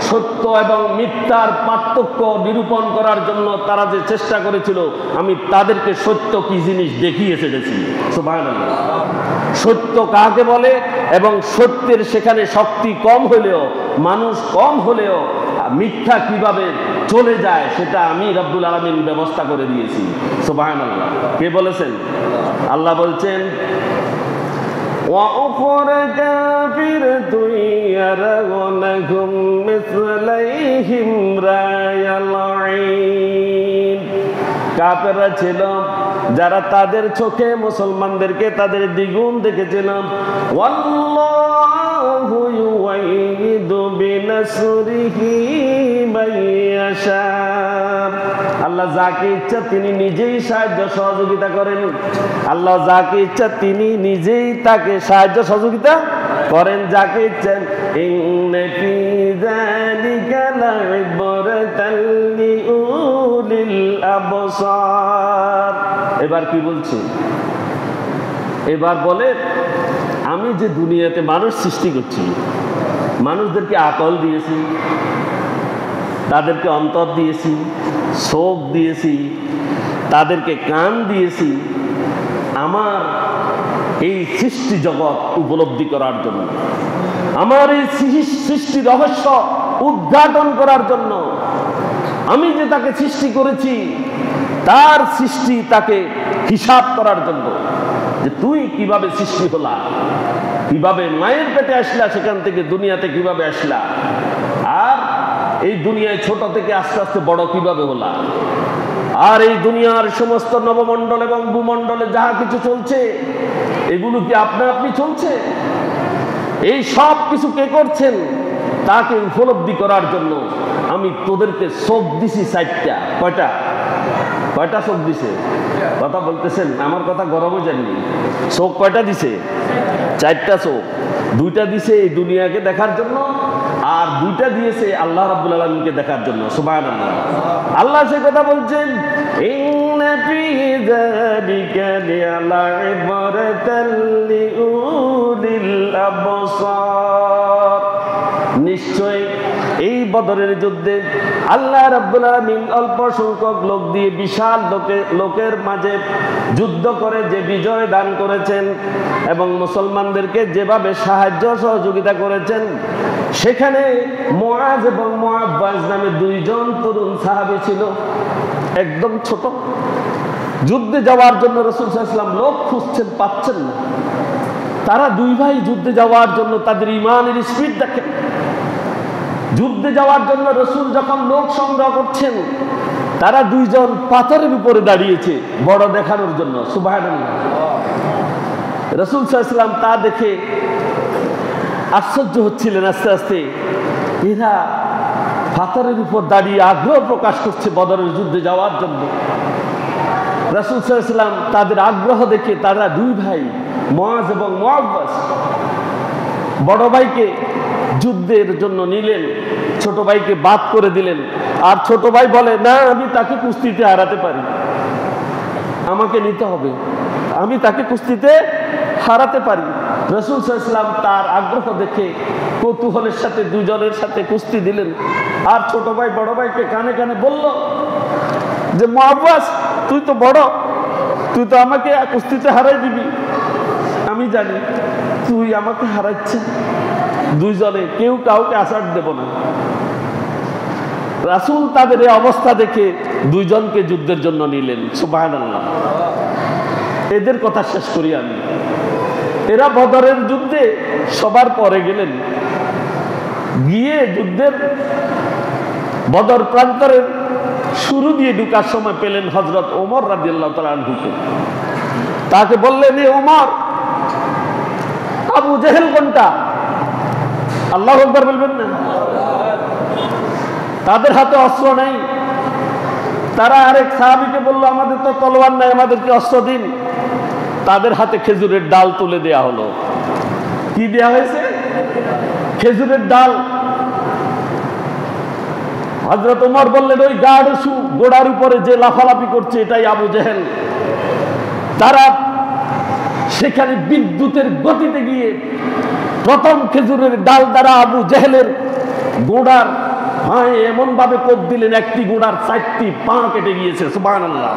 সত্য এবং মিথ্যার পার্থক্য নিরূপণ করার জন্য তারা যে চেষ্টা করেছিল, আমি তাদেরকে সত্য কি জিনিস দেখিয়ে এসেছি। সুবহানাল্লাহ। সত্য কাকে বলে এবং সত্যের সেখানে শক্তি কম হলেও, মানুষ কম হলেও মিথ্যা কিভাবে চলে যায় সেটা আমি রব্বুল আলামিন ব্যবস্থা করে দিয়েছি। সুবহানাল্লাহ। কে বলেছেন? আল্লাহ বলছেন وَأُخْرَى كَافِرَةٌ يَرَوْنَهُمْ مِثْلَيْهِمْ رَأْيَ الْعَيْنِ। কাফেররা ছিল যারা তাদের চোখে মুসলমানদেরকে তাদের দ্বিগুণ দেখেছিল। ওয়াল্লাহু ইউআইদু বিনাসরিহি মান ইয়াশা। আল্লাহ যাকে ইচ্ছা তিনি নিজেই সাহায্য সহযোগিতা করেন। আল্লাহ যাকে ইচ্ছা তিনি নিজেই তাকে সাহায্য সহযোগিতা করেন, যাকে ইচ্ছেন। ইন্না ফি যালিকা লাইবরাতাল লিউলিল আবসার। এবার কি বলছে? এবার বলে আমি যে দুনিয়াতে মানুষ সৃষ্টি করছি, মানুষদেরকে আকল দিয়েছি, তাদেরকে অন্তর দিয়েছি, চোখ দিয়েছি, তাদেরকে কান দিয়েছি, আমার এই সৃষ্টি জগৎ উপলব্ধি করার জন্য, আমার এই সৃষ্টি রহস্য উদ্ঘাটন করার জন্য। আমি যে তাকে সৃষ্টি করেছি তার সৃষ্টি তাকে হিসাব করার জন্য, যে তুই কিভাবে সৃষ্টি হলা, কিভাবে মায়ের পেটে আসলা, সেখান থেকে দুনিয়াতে কিভাবে আসলা, আর এই দুনিয়ায় ছোট থেকে আস্তে আস্তে বড় কিভাবে হলা, আর এই দুনিয়ার সমস্ত নবমণ্ডল এবং ভূমণ্ডলে যাহা কিছু চলছে এগুলো কি আপনা আপনি চলছে? এই সব কিছু কে করছেন? তাকে উপলব্ধি করার জন্য আমি তোদেরকে চোখ দিছি 4টা। কয়টা কয়টা চোখ দিছে? কথা বলতেছেন, আমার কথা গরমও জাননি। চোখ কয়টা দিছে? 4টা চোখ। 2টা দিছে এই দুনিয়াকে দেখার জন্য, আর 2টা দিয়েছে আল্লাহ রাব্বুল আলামিনকে দেখার জন্য। সুবহানাল্লাহ। আল্লাহ সে কথা বলছেন, ইন্না ফি যালিকা লা'iবরাতাল লিউলিল আবসার। নিশ্চয় এই বদরের যুদ্ধে আল্লাহ রাব্বুল আলামিন অল্প সংখ্যক লোক দিয়ে বিশাল লোকের মাঝে যুদ্ধ করে যে বিজয় দান করেছেন এবং মুসলমানদেরকে যেভাবে সাহায্য সহযোগিতা করেছেন, সেখানে মুআজ এবং মুআব্বাস নামে 2 জন তরুণ সাহাবী ছিল, একদম ছোট। যুদ্ধে যাওয়ার জন্য রাসূল সাল্লাল্লাহু আলাইহি ওয়াসাল্লাম লোক খুঁজছেন, পাচ্ছেন না। তারা 2 ভাই যুদ্ধে যাওয়ার জন্য তাদের ঈমানের স্পিড দেখেন। যুদ্ধে যাওয়ার জন্য রাসূল যখন লোক সংগ্রহ করছেন, তারা 2 জন পাথরের উপরে দাঁড়িয়েছে বড় দেখানোর জন্য। সুবহানাল্লাহ। রাসূল সাল্লাল্লাহু আলাইহি ওয়াসাল্লাম তা দেখে আশ্চর্য হচ্ছিলেন। আস্তে আস্তে এরা পাথরের উপর দাঁড়িয়ে আগ্রহ প্রকাশ করছে বদরের যুদ্ধে যাওয়ার জন্য। রাসূল সাল্লাল্লাহু আলাইহি ওয়াসাল্লাম তাদের আগ্রহ দেখে তারা 2 ভাই মুআজ এবং মুআব্বাস বড় ভাইকে যুদ্ধের জন্য নিলেন, ছোট ভাইকে বাদ করে দিলেন। আর ছোট ভাই বলে, না, আমি তাকে কুস্তিতে হারাতে পারি, আমাকে নিতে হবে, আমি তাকে কুস্তিতে হারাতে পারি। রাসূল সাল্লাল্লাহু আলাইহি ওয়াসাল্লাম তার আগ্রহ দেখে কৌতূহলের সাথে 2 জনের সাথে কুস্তি দিলেন। আর ছোট ভাই বড় ভাইকে কানে কানে বলল যে, মুআব্বাস, তুই তো বড়, তুই তো আমাকে কুস্তিতে হারাই দিবি, আমি জানি তুই আমাকে হারাচ্ছিস। 2 জনে কেউ কাউকে আসার দেব না। রাসূল তাদের এই অবস্থা দেখে 2 জনকে যুদ্ধের জন্য নিলেন। সুবহানাল্লাহ। এদের কথা শেষ করি আমি। এরা বদরের যুদ্ধে সবার পরে গেলেন, গিয়ে যুদ্ধের বদর প্রান্তরের শুরু দিয়ে ঢুকার সময় পেলেন হযরত ওমর রাদিয়াল্লাহু তাআলা আনহুকে। তাকে বললেন, এ ওমর, আবু জেহেল কোনটা? আল্লাহু আকবার বলবেন না? তাদের হাতে অস্ত্র নেই। তারা আরেক সাহাবীকে বলল, আমাদের তো তলোয়ার নাই, আমাদেরকে অস্ত্র দিন। তাদের হাতে খেজুরের ডাল তুলে দেয়া হলো। কি দেয়া হয়েছে? খেজুরের ডাল। হযরত ওমর বললেন, ওই গোড়ার উপরে যে লাফালাফি করছে এটাই আবু জেহেল। তারা সেখানে বিদ্যুতের গতিতে গিয়ে প্রথম খেজুরের ডাল দ্বারা আবু জেহেলের গোড়ার পায়ে এমন ভাবে কোপ দিলেন, একটি গোড়ার 4টি পা কেটে গিয়েছে। সুবহানাল্লাহ।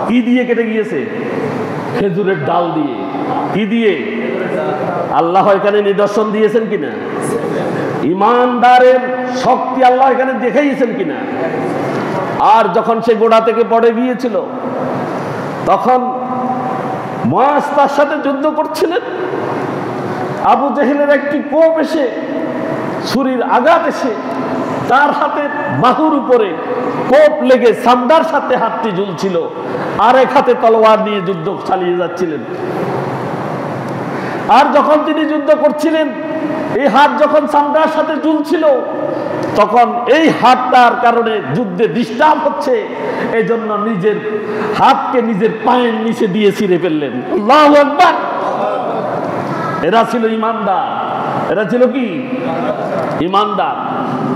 কি দিয়ে কেটে গিয়েছে? খেজুরের ডাল দিয়ে। কি দিয়ে? আল্লাহ এখানে নিদর্শন দিয়েছেন কিনা? ইমানদারের শক্তি আল্লাহ এখানে দেখাইয়েছেন কিনা? আর যখন সে গোড়া থেকে পড়ে গিয়েছিল, তখন মুআজ তার সাথে যুদ্ধ করছিলেন। আবু জেহেলের একটি কোপ এসে, ছুরির আঘাত এসে তার হাতের বাহুর উপরে কোপ লেগে চামড়ার সাথে হাতটি ঝুলছিল, আর এক হাতে তলোয়ার নিয়ে যুদ্ধ চালিয়ে যাচ্ছিলেন। আর যখন তিনি যুদ্ধ করছিলেন, এই হাত যখন চামড়ার সাথে ঝুলছিল, তখন এই হাতটার কারণে যুদ্ধে ডিস্টার্ব হচ্ছে, এই জন্য নিজের হাতকে নিজের পায়ের নিচে দিয়ে ছিঁড়ে ফেললেন। আল্লাহু আকবার। এরা ছিল ইমানদার। এরা ছিল কি? ইমানদার।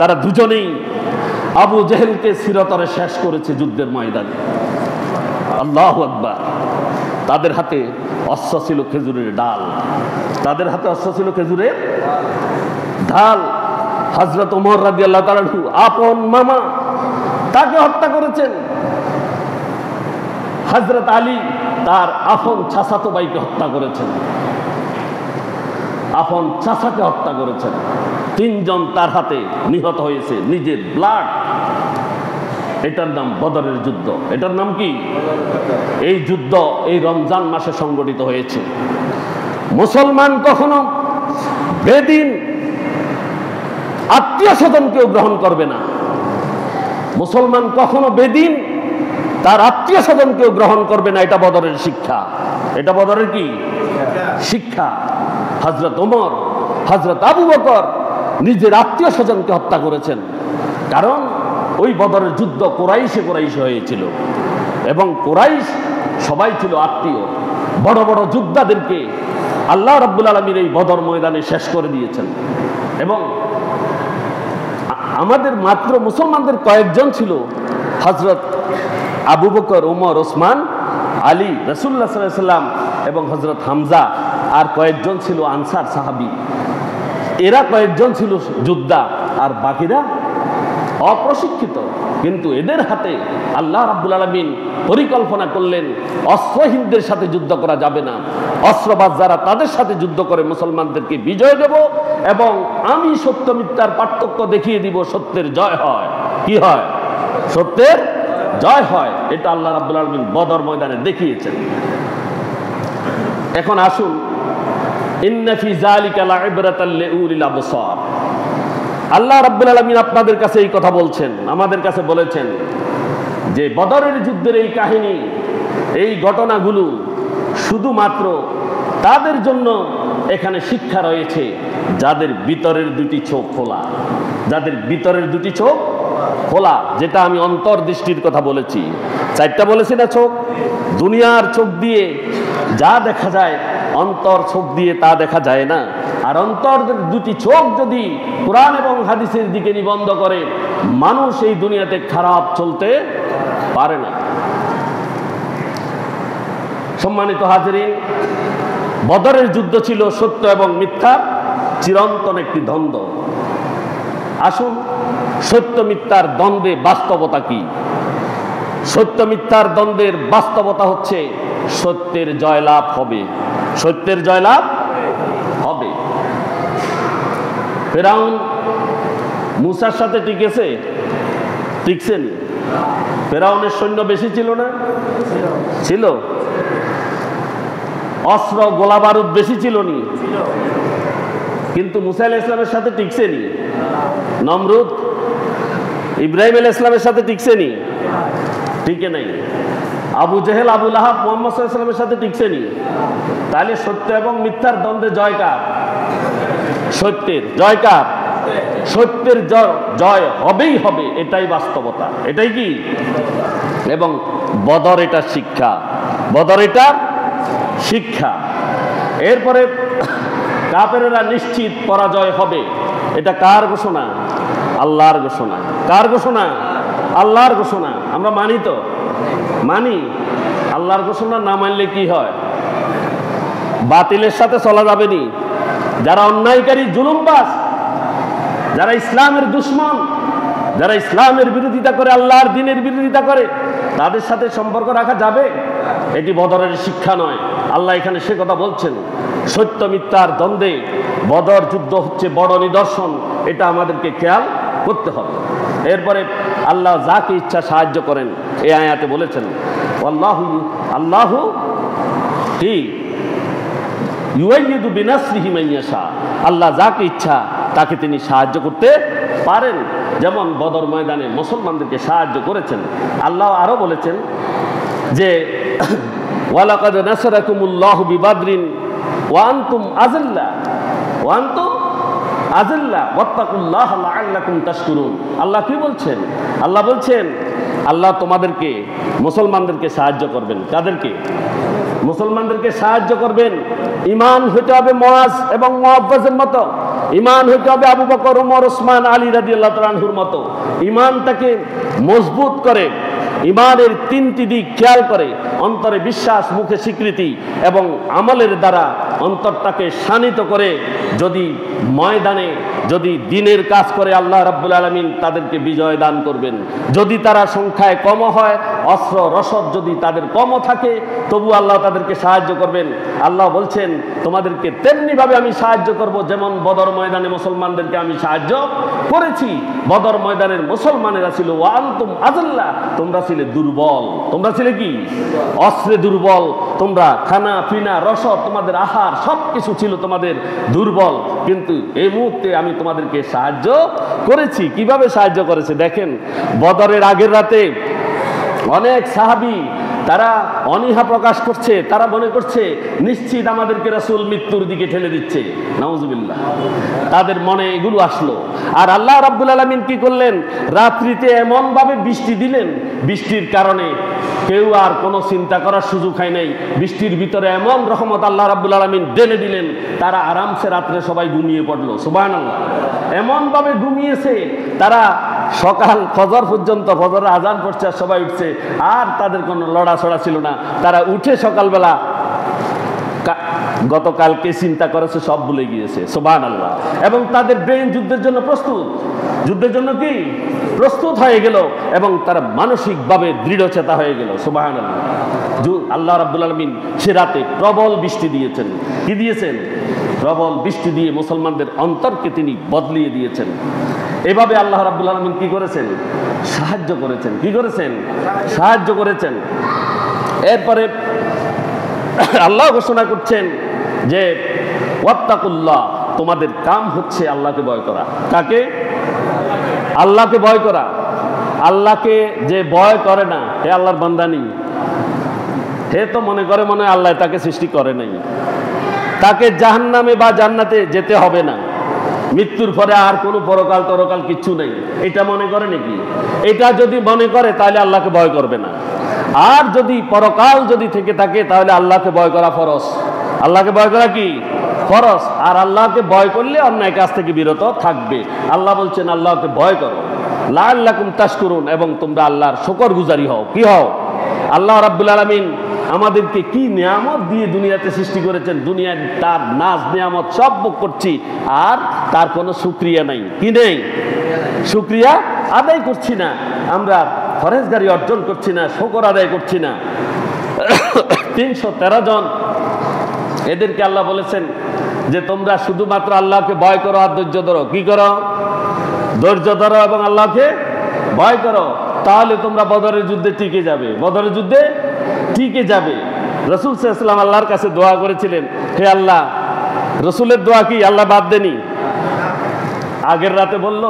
তারা দুজনেই আবু জেহেলকে চিরতরে শেষ করেছে যুদ্ধের ময়দানে। আল্লাহু আকবার। তাদের হাতে অস্ত্র ছিল খেজুরের ডাল। তাদের হাতে অস্ত্র ছিল খেজুরের ডাল। হযরত ওমর রাদিয়াল্লাহু তাআলা আপন মামা তাকে হত্যা করেছেন। হযরত আলী তার আপন চাচাতো ভাইকে হত্যা করেছেন, আপন চাচাকে হত্যা করেছেন। 3 জন তার হাতে নিহত হয়েছে, নিজের ব্লাড। এটার নাম বদরের যুদ্ধ। এটার নাম কি? এই যুদ্ধ এই রমজান মাসে সংগঠিত হয়েছে। মুসলমান কখনো বেদিন আত্মীয় স্বজনকেও গ্রহণ করবে না। মুসলমান কখনো বেদিন তার আত্মীয় স্বজনকেও গ্রহণ করবে না। এটা বদরের শিক্ষা। এটা বদরের কি শিক্ষা? হযরত ওমর, হযরত আবু বকর নিজের আত্মীয় স্বজনকে হত্যা করেছেন। কারণ ওই বদরের যুদ্ধ কোরাইশে হয়েছিল এবং কোরাইশ সবাই ছিল আত্মীয়। বড় বড় যোদ্ধাদেরকে আল্লাহ রাব্বুল আলামিন এই বদর ময়দানে শেষ করে দিয়েছেন। এবং আমাদের মাত্র মুসলমানদের কয়েকজন ছিল, হযরত আবু বকর, ওমর, ওসমান, আলী, রাসূলুল্লাহ সাল্লাল্লাহু আলাইহি ওয়াসাল্লাম এবং হযরত হামজা, আর কয়েকজন ছিল আনসার সাহাবী। এরা কয়েকজন ছিল যোদ্ধা, আর বাকিরা অপ্রশিক্ষিত। কিন্তু এদের হাতে আল্লাহ রাব্বুল আলামিন পরিকল্পনা করলেন, অস্ত্রহীনদের সাথে যুদ্ধ করা যাবে না, অস্ত্রবাজ যারা তাদের সাথে যুদ্ধ করে মুসলমানদেরকে বিজয় দেব এবং আমি সত্য মিথ্যার পার্থক্য দেখিয়ে দিব, সত্যের জয় হয়। কি হয়? সত্যের জয় হয়। এটা আল্লাহ রাব্বুল আলামিন বদর ময়দানে দেখিয়েছেন। এখন আসুন, ইন্না ফি যালিকা লাইবরাতাল লিউলিল আবসার। আল্লাহ রাব্বুল আলামিন আপনাদের কাছে এই কথা বলছেন, আমাদের কাছে বলেছেন যে বদরের যুদ্ধের এই কাহিনী, এই ঘটনাগুলো শুধুমাত্র তাদের জন্য এখানে শিক্ষা রয়েছে যাদের ভিতরের দুটি চোখ খোলা, যাদের ভিতরের দুটি চোখ খোলা। যেটা আমি অন্তর্দৃষ্টির কথা বলেছি, চারটা বলেছি না চোখ? দুনিয়ার চোখ দিয়ে যা দেখা যায়, অন্তর চোখ দিয়ে তা দেখা যায় না। আর অন্তর দুটি চোখ যদি কোরআন এবং হাদিসের দিকে নিবন্ধ করে, মানুষ এই দুনিয়াতে খারাপ চলতে পারে না। সম্মানিত হাজিরিন, বদরের যুদ্ধ ছিল সত্য এবং মিথ্যার চিরন্তন একটি দ্বন্দ্ব। আসুন, সত্য মিথ্যার দ্বন্দ্বে বাস্তবতা কি? সত্য মিথ্যার দ্বন্দ্বের বাস্তবতা হচ্ছে সত্যের জয়লাভ হবে, সত্যের জয়লাভ হবে। ফেরাউন মূসার সাথে টিকেছে? টিকছেন? ফেরাউনের সৈন্য বেশি ছিল না? ছিল। অস্ত্র গোলা বারুদ বেশি ছিল নি? কিন্তু মূসা আলাইহিস সালামের সাথে টিকছে নি? নমরুদ ইব্রাহিম আলাইহিস সালামের সাথে টিকছে নি? টিকে নাই। আবু জেহেল, আবু লাহাব মুহাম্মদ সাল্লাল্লাহু আলাইহি ওয়াসাল্লামের সাথে টিকছে নি? তাহলে সত্য এবং মিথ্যার দ্বন্দ্বে জয় কার? সত্যের। জয় কার? সত্যের জয় হবেই হবে, এটাই বাস্তবতা, এটাই কি। এবং বদর এটা শিক্ষা, বদর এটা শিক্ষা। এরপরে কাফেররা নিশ্চিত পরাজয় হবে। এটা কার ঘোষণা? আল্লাহর ঘোষণা। কার ঘোষণা? আল্লাহর ঘোষণা। আমরা মানি তো? মানি। আল্লাহর ঘোষণা না মানলে কি হয়? বাতিলের সাথে চলা যাবে নি। যারা অন্যায়কারী, জুলুমবাজ, যারা ইসলামের দুশমন, যারা ইসলামের বিরোধিতা করে, আল্লাহর দ্বীনের বিরোধিতা করে, তাদের সাথে সম্পর্ক রাখা যাবে? এটি বদরের শিক্ষা নয়। আল্লাহ এখানে সে কথা বলছেন। সত্য মিথ্যার দ্বন্দ্বে বদর যুদ্ধ হচ্ছে বড় নিদর্শন, এটা আমাদেরকে খেয়াল করতে হবে। এরপরে আল্লাহ যাকে ইচ্ছা সাহায্য করেন, এই আয়াতে বলেছেন আল্লাহু আল্লাহু কি ইউআইয়িদু বিনাসরিহি মান ইয়াশা। আল্লাহ যাকে ইচ্ছা তাকে তিনি সাহায্য করতে পারেন, যেমন বদর ময়দানে মুসলমানদেরকে সাহায্য করেছেন। আল্লাহ আরো বলেছেন যে ওয়ালাকাদ নাসারাকুমুল্লাহু বিবাদরিন ওয়া আনতুম আযিল্লা ওয়াত্তাকুল্লাহা লাআল্লাকুম তাশকুরুন। আল্লাহ কি বলছেন? আল্লাহ বলছেন আল্লাহ তোমাদেরকে, মুসলমানদেরকে সাহায্য করবেন। কাদেরকে? মুসলমানদেরকে সাহায্য করবেন। ঈমান হইতে হবে মুআজ এবং মুআব্বাজের মতো। ঈমান হইতে হবে আবু বকর, ওমর, ওসমান, আলী রাদিয়াল্লাহু তাআলা আনহুর মতো। ঈমানটাকে মজবুত করে, ঈমানের তিনটি দিক খেয়াল করে, অন্তরে বিশ্বাস, মুখে স্বীকৃতি এবং আমলের দ্বারা অন্তরটাকে শানিত করে যদি ময়দানে যদি দ্বীনের কাজ করে, আল্লাহ রাব্বুল আলামিন তাদেরকে বিজয় দান করবেন। যদি তারা সংখ্যায় কম হয়, অস্ত্র রসদ যদি তাদের কমও থাকে, তবু আল্লাহ তাদেরকে সাহায্য করবেন। আল্লাহ বলছেন তোমাদেরকে তেমনিভাবে আমি সাহায্য করব যেমন বদর ময়দানে মুসলমানদেরকে আমি সাহায্য করেছি। বদর ময়দানের মুসলমানেরা ছিল ওয়া আনতুম আযিল্লা, তোমরা ছিলে দুর্বল। তোমরা ছিলে কি? অস্ত্রে দুর্বল। তোমরা খানা পিনা, রসদ, তোমাদের আহার সবকিছু ছিল তোমাদের দুর্বল। কিন্তু এই মুহূর্তে আমি তোমাদেরকে সাহায্য করেছি। কিভাবে সাহায্য করেছে দেখেন। বদরের আগের রাতে অনেক সাহাবী তারা অনীহা প্রকাশ করছে, তারা মনে করছে নিশ্চিত আমাদেরকে রাসূল মৃত্যুর দিকে ঠেলে দিচ্ছে। নাউজুবিল্লাহ, তাদের মনে এগুলো আসলো। আর আল্লাহ রাব্বুল আলামিন কি করলেন, রাত্রিতে এমন ভাবে বৃষ্টি দিলেন, বৃষ্টির কারণে কেউ আর কোনো চিন্তা করার সুযোগ হয় নাই। বৃষ্টির ভিতরে এমন রহমত আল্লাহ রাব্বুল আলামিন ঢেলে দিলেন, তারা আরামসে রাত্রে সবাই ঘুমিয়ে পড়লো। সুবহানাল্লাহ, এমন ভাবে ঘুমিয়েছে তারা সকাল ফজর পর্যন্ত, ফজরের আজান পড়ছে আর সবাই উঠছে, আর তাদের কোনো লড়াছড়া ছিল না। তারা উঠে সকালবেলা গতকালকে চিন্তা করেছে সব ভুলে গিয়েছে। সুবহানাল্লাহ, এবং তাদের ব্রেন যুদ্ধের জন্য প্রস্তুত, যুদ্ধের জন্য কি প্রস্তুত হয়ে গেল, এবং তারা মানসিকভাবে দৃঢ়চেতা হয়ে গেল। সুবহানাল্লাহ, আল্লাহ রাব্বুল আলামিন সে রাতে প্রবল বৃষ্টি দিয়েছেন। কি দিয়েছেন? প্রবল বৃষ্টি দিয়ে মুসলমানদের অন্তরকে তিনি বদলিয়ে দিয়েছেন। এভাবে আল্লাহ রাব্বুল আলামিন কি করেছেন? সাহায্য করেছেন। কি করেছেন? সাহায্য করেছেন। এরপরে আল্লাহ ঘোষণা করছেন যে ওয়াত্তাকুল্লাহ, তোমাদের কাম হচ্ছে আল্লাহকে ভয় করা। কাকে? আল্লাহকে ভয় করা। আল্লাহকে যে ভয় করে না, হে আল্লাহর বান্দা নেই, হে তো মনে করে মনে হয় আল্লাহ তাকে সৃষ্টি করে নাই, তাকে জাহান্নামে বা জান্নাতে যেতে হবে না, মৃত্যুর পরে আর কোনো পরকাল তরকাল কিচ্ছু নেই, এটা মনে করে নাকি? এটা যদি মনে করে তাহলে আল্লাহকে ভয় করবে না। আর যদি পরকাল যদি থেকে থাকে তাহলে আল্লাহকে ভয় করা ফরজ। আল্লাহকে ভয় করা কি ফরজ। আর আল্লাহকে ভয় করলে অন্যায় কাজ থেকে বিরত থাকবে। আল্লাহ বলছেন আল্লাহকে ভয় করো, লাআল্লাকুম তাশকুরুন, এবং তোমরা আল্লাহর শুকরগুজারি হও। কি হও? আল্লাহ রাব্বুল আলামিন আমাদেরকে কি নিয়ামত দিয়ে দুনিয়াতে সৃষ্টি করেছেন, দুনিয়ার তার নাজ নিয়ামত সব ভোগ করছি, আর তার কোনো শুকরিয়া নাই। কি নেই? শুকরিয়া আদায় করছি না, আমরা ফরেজগারি অর্জন করছি না, শুকর আদায় করছি না। 313 জন, এদেরকে আল্লাহ বলেছেন যে তোমরা শুধুমাত্র আল্লাহকে ভয় করো আর ধৈর্য ধরো। কি করো? ধৈর্য ধরো এবং আল্লাহকে ভয় করো, তাহলে তোমরা বদরের যুদ্ধে টিকে যাবে। বদরের যুদ্ধে টিকে যাবে। রাসূল সাল্লাল্লাহু আলাইহি ওয়াসাল্লাম আল্লাহর কাছে দোয়া করেছিলেন, হে আল্লাহ, রাসূলের দোয়া কি আল্লাহ বাদ দেনি? আগের রাতে বলল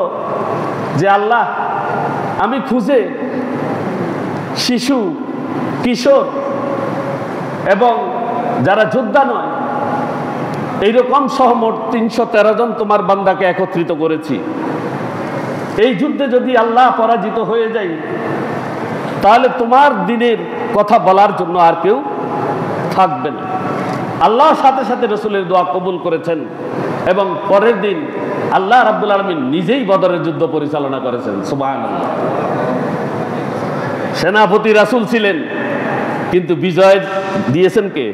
যে আল্লাহ, আমি খুঁজে শিশু, কিশোর এবং যারা যোদ্ধা নয় এইরকম সহমোট 313 জন তোমার বান্দাকে একত্রিত করেছি। এই যুদ্ধে যদি আল্লাহ পরাজিত হয়ে যায় তাহলে তোমার দিনের কথা বলার জন্য আর কেউ থাকবে না। আল্লাহর সাথে সাথে রাসূলের দোয়া কবুল করেছেন, এবং পরের দিন আল্লাহ রাব্বুল আলামিন নিজেই বদরের যুদ্ধ পরিচালনা করেছেন। সুবহানাল্লাহ। সেনাপতি রাসূল ছিলেন, কিন্তু বিজয় দিয়েছেন কে?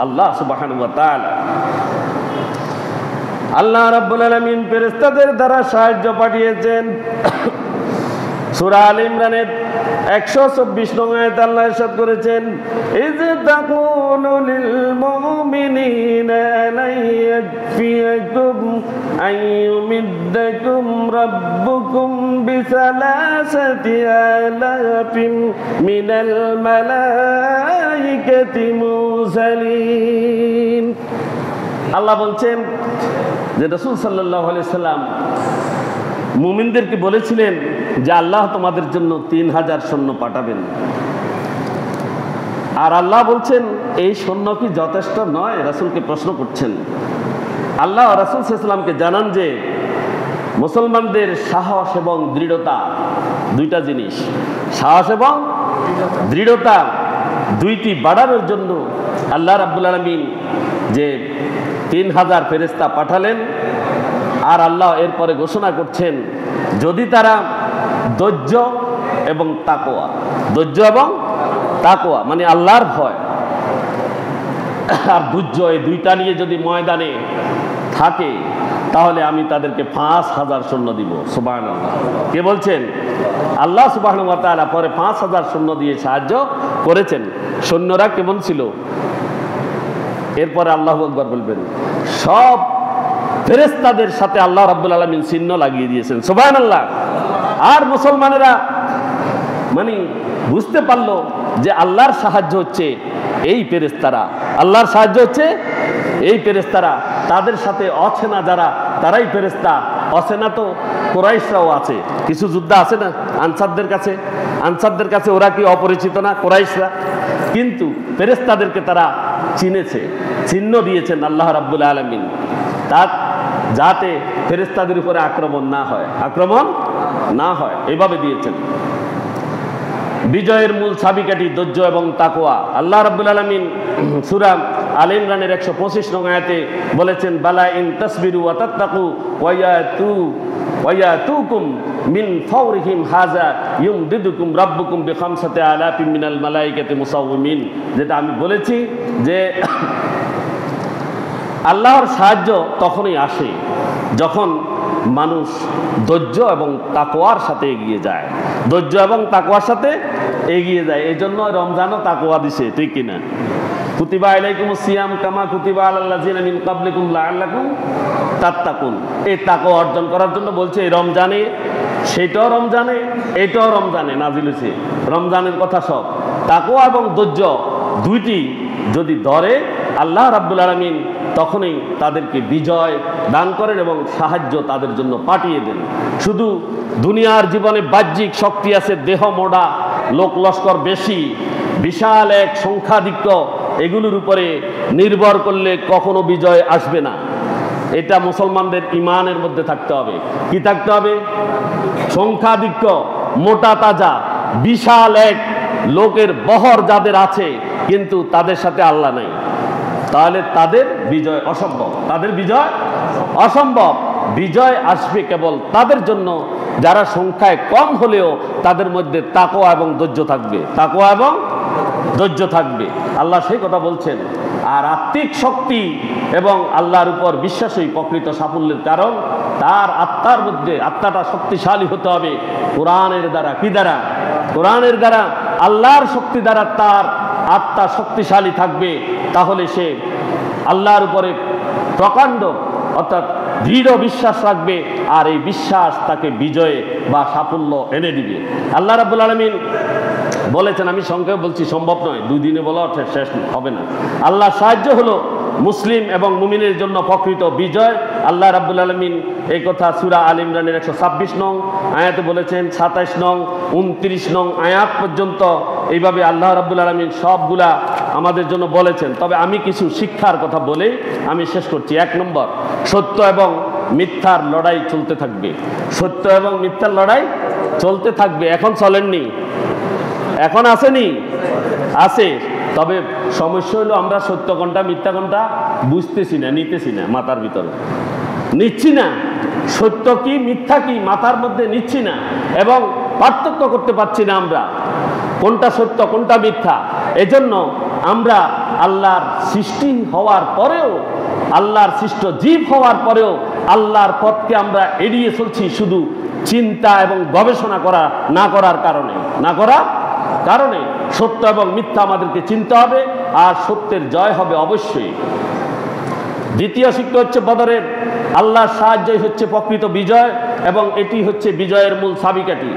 আল্লাহ সুবহানাহু ওয়া তাআলা। আল্লাহ রাব্বুল আলামিন ফেরেশতাদের দ্বারা সাহায্য পাঠিয়েছেন। সূরা আল ইমরানের 124 নং আয়াতে আল্লাহ ইরশাদ করেছেন, ইয তাকুলু লিল মুমিনিনা লা ইয়াকফিকুম আইয়ুমিদ্দাকুম রাব্বুকুম বিসালাসাতি আলাফিন মিনাল মালাইকাতি মুরসালিন। আল্লাহ বলছেন যে রাসূল সাল্লাল্লাহু আলাইহি সাল্লাম মুমিনদেরকে বলেছিলেন যে আল্লাহ তোমাদের জন্য 3000 সৈন্য পাঠাবেন। আর আল্লাহ বলছেন এই সৈন্য কি যথেষ্ট নয়? রাসূলকে প্রশ্ন করছেন। আল্লাহ রাসূল সাল্লাল্লাহু আলাইহি সাল্লামকে জানান যে মুসলমানদের সাহস এবং দৃঢ়তা দুইটা জিনিস, সাহস এবং দৃঢ়তা দুইটি বাড়ানোর জন্য আল্লাহ রাব্বুল আলামিন যে 3000 ফেরেশতা পাঠালেন। আর আল্লাহ এরপরে ঘোষণা করছেন যদি তারা ধৈর্য এবং তাকওয়া, ধৈর্য এবং তাকওয়া মানে আল্লাহর ভয় আর ধৈর্য, এই দুইটা নিয়ে যদি ময়দানে থাকে তাহলে আমি তাদেরকে 5000 সৈন্য দিব। সুবহানাল্লাহ। কে বলছেন? আল্লাহ সুবহানাহু ওয়া তাআলা। পরে 5000 সৈন্য দিয়ে সাহায্য করেছেন। সৈন্যরা কেমন ছিল? এরপরে আল্লাহু আকবার বলবেন, সব ফেরেশতাদের সাথে আল্লাহ রাব্বুল আলামিন চিহ্ন লাগিয়ে দিয়েছেন। সুবহানাল্লাহ। আর মুসলমানেরা মানে বুঝতে পারলো যে আল্লাহর সাহায্য হচ্ছে এই ফেরেশতারা, আল্লাহর সাহায্য হচ্ছে এই ফেরেশতারা। তাদের সাথে অচেনা যারা তারাই ফেরেশতা। অচেনা তো কুরাইশরাও আছে, কিছু যোদ্ধা আছে না আনসারদের কাছে। আনসারদের কাছে ওরা কি অপরিচিত না? কুরাইশরা কিন্তু ফেরেশতাদেরকে তারা চিনেছে, চিহ্ন দিয়েছেন আল্লাহ রাব্বুল আলামিন, তার যাতে ফেরেশতাদের উপরে আক্রমণ না হয় এইভাবে দিয়েছেন। বিজয়ের মূল চাবিকাঠি ধৈর্য এবং তাকওয়া। আল্লাহ রাব্বুল আলামিন সূরা আলে ইমরানের 125 নং আয়াতে বলেছেন, বালা ইন তাসবিরু ওয়া তাত্তাকু ওয়া ইয়াতুকুম মিন ফাওরিহিম হাযা ইউমদিদুকুম রাব্বুকুম বিখামসাতি আলাফিন মিনাল মালাইকাতি মুসাওwimin। যেটা আমি বলেছি যে আল্লাহর সাহায্য তখনই আসে যখন মানুষ ধৈর্য এবং তাকওয়ার সাথে এগিয়ে যায়, ধৈর্য এবং তাকওয়ার সাথে এগিয়ে যায়। এই জন্য রমজানও তাকওয়া দিছে, ঠিক কিনা? কুতিবা আলাইকুমুস সিয়াম কামা কুতিবা আলাল লাযিনা মিন ক্বাবলিকুম লাআল্লাকুম তাত্তাকুন। এই তাকওয়া অর্জন করার জন্য বলছে এই রমজানে, সেটাও রমজানে, এটাও রমজানে নাজিল হয়েছে। রমজানের কথা সব। তাকওয়া এবং ধৈর্য দুইটি যদি ধরে আল্লাহ রাব্বুল আলামিন তখনই তাদেরকে বিজয় দান করেন এবং সাহায্য তাদের জন্য পাঠিয়ে দেন। শুধু দুনিয়ার জীবনে বাহ্যিক শক্তি আছে, দেহ মোড়া, লোক লস্কর বেশি, বিশাল এক সংখ্যাধিক্য, এগুলোর উপরে নির্ভর করলে কখনো বিজয় আসবে না। এটা মুসলমানদের ইমানের মধ্যে থাকতে হবে। কি থাকতে হবে? সংখ্যাধিক্য, মোটা তাজা, বিশাল এক লোকের বহর যাদের আছে কিন্তু তাদের সাথে আল্লাহ নাই, তাহলে তাদের বিজয় অসম্ভব। তাদের বিজয় অসম্ভব। বিজয় আসবে কেবল তাদের জন্য যারা সংখ্যায় কম হলেও তাদের মধ্যে তাকওয়া এবং ধৈর্য থাকবে, তাকওয়া এবং ধৈর্য থাকবে। আল্লাহ সেই কথা বলছেন। আর আত্মিক শক্তি এবং আল্লাহর উপর বিশ্বাসই প্রকৃত সাফল্যের কারণ। তার আত্মার মধ্যে, আত্মাটা শক্তিশালী হতে হবে কোরআনের দ্বারা। কি দ্বারা? কোরআনের দ্বারা, আল্লাহর শক্তি দ্বারা তার আত্মা শক্তিশালী থাকবে। তাহলে সে আল্লাহর উপরে প্রকাণ্ড অর্থাৎ দৃঢ় বিশ্বাস রাখবে, আর এই বিশ্বাস তাকে বিজয়ে বা সাফল্য এনে দিবে। আল্লাহ রাব্বুল আলামিন বলেছেন, আমি সংক্ষেপে বলছি, সম্ভব নয়, 2 দিনে বলা শেষ হবে না। আল্লাহর সাহায্য হলো মুসলিম এবং মুমিনের জন্য প্রকৃত বিজয়। আল্লাহ রাব্বুল আলামিন এই কথা সূরা আলে ইমরানের 126 নং আয়াতে বলেছেন, 27 নং 29 নং আয়াত পর্যন্ত এইভাবে আল্লাহ রাব্বুল আলামিন সবগুলা আমাদের জন্য বলেছেন। তবে আমি কিছু শিক্ষার কথা বলে আমি শেষ করছি। 1 নম্বর, সত্য এবং মিথ্যার লড়াই চলতে থাকবে। সত্য এবং মিথ্যার লড়াই চলতে থাকবে। এখন চলেননি? এখন আসেনি? আছে। তবে সমস্যা হলো আমরা সত্য কোনটা মিথ্যা কোনটা বুঝতেছি না, নিতেছি না, মাথার ভিতরে নিচ্ছি না। সত্য কি মিথ্যা কি মাথার মধ্যে নিচ্ছি না, এবং পার্থক্য করতে পারছি না আমরা কোনটা সত্য কোনটা মিথ্যা। এজন্য আমরা আল্লাহর সৃষ্টি হওয়ার পরেও, আল্লাহর সৃষ্ট জীব হওয়ার পরেও আল্লাহর পথকে আমরা এড়িয়ে চলছি শুধু চিন্তা এবং গবেষণা না করার কারণে। সত্য এবং মিথ্যা আমাদেরকে চিনতে হবে, আর সত্যের জয় হবে অবশ্যই। দ্বিতীয় শিক্ষা হচ্ছে বদরের আল্লাহর সাহায্যই হচ্ছে প্রকৃত বিজয়, এবং এটি হচ্ছে বিজয়ের মূল চাবিকাঠি।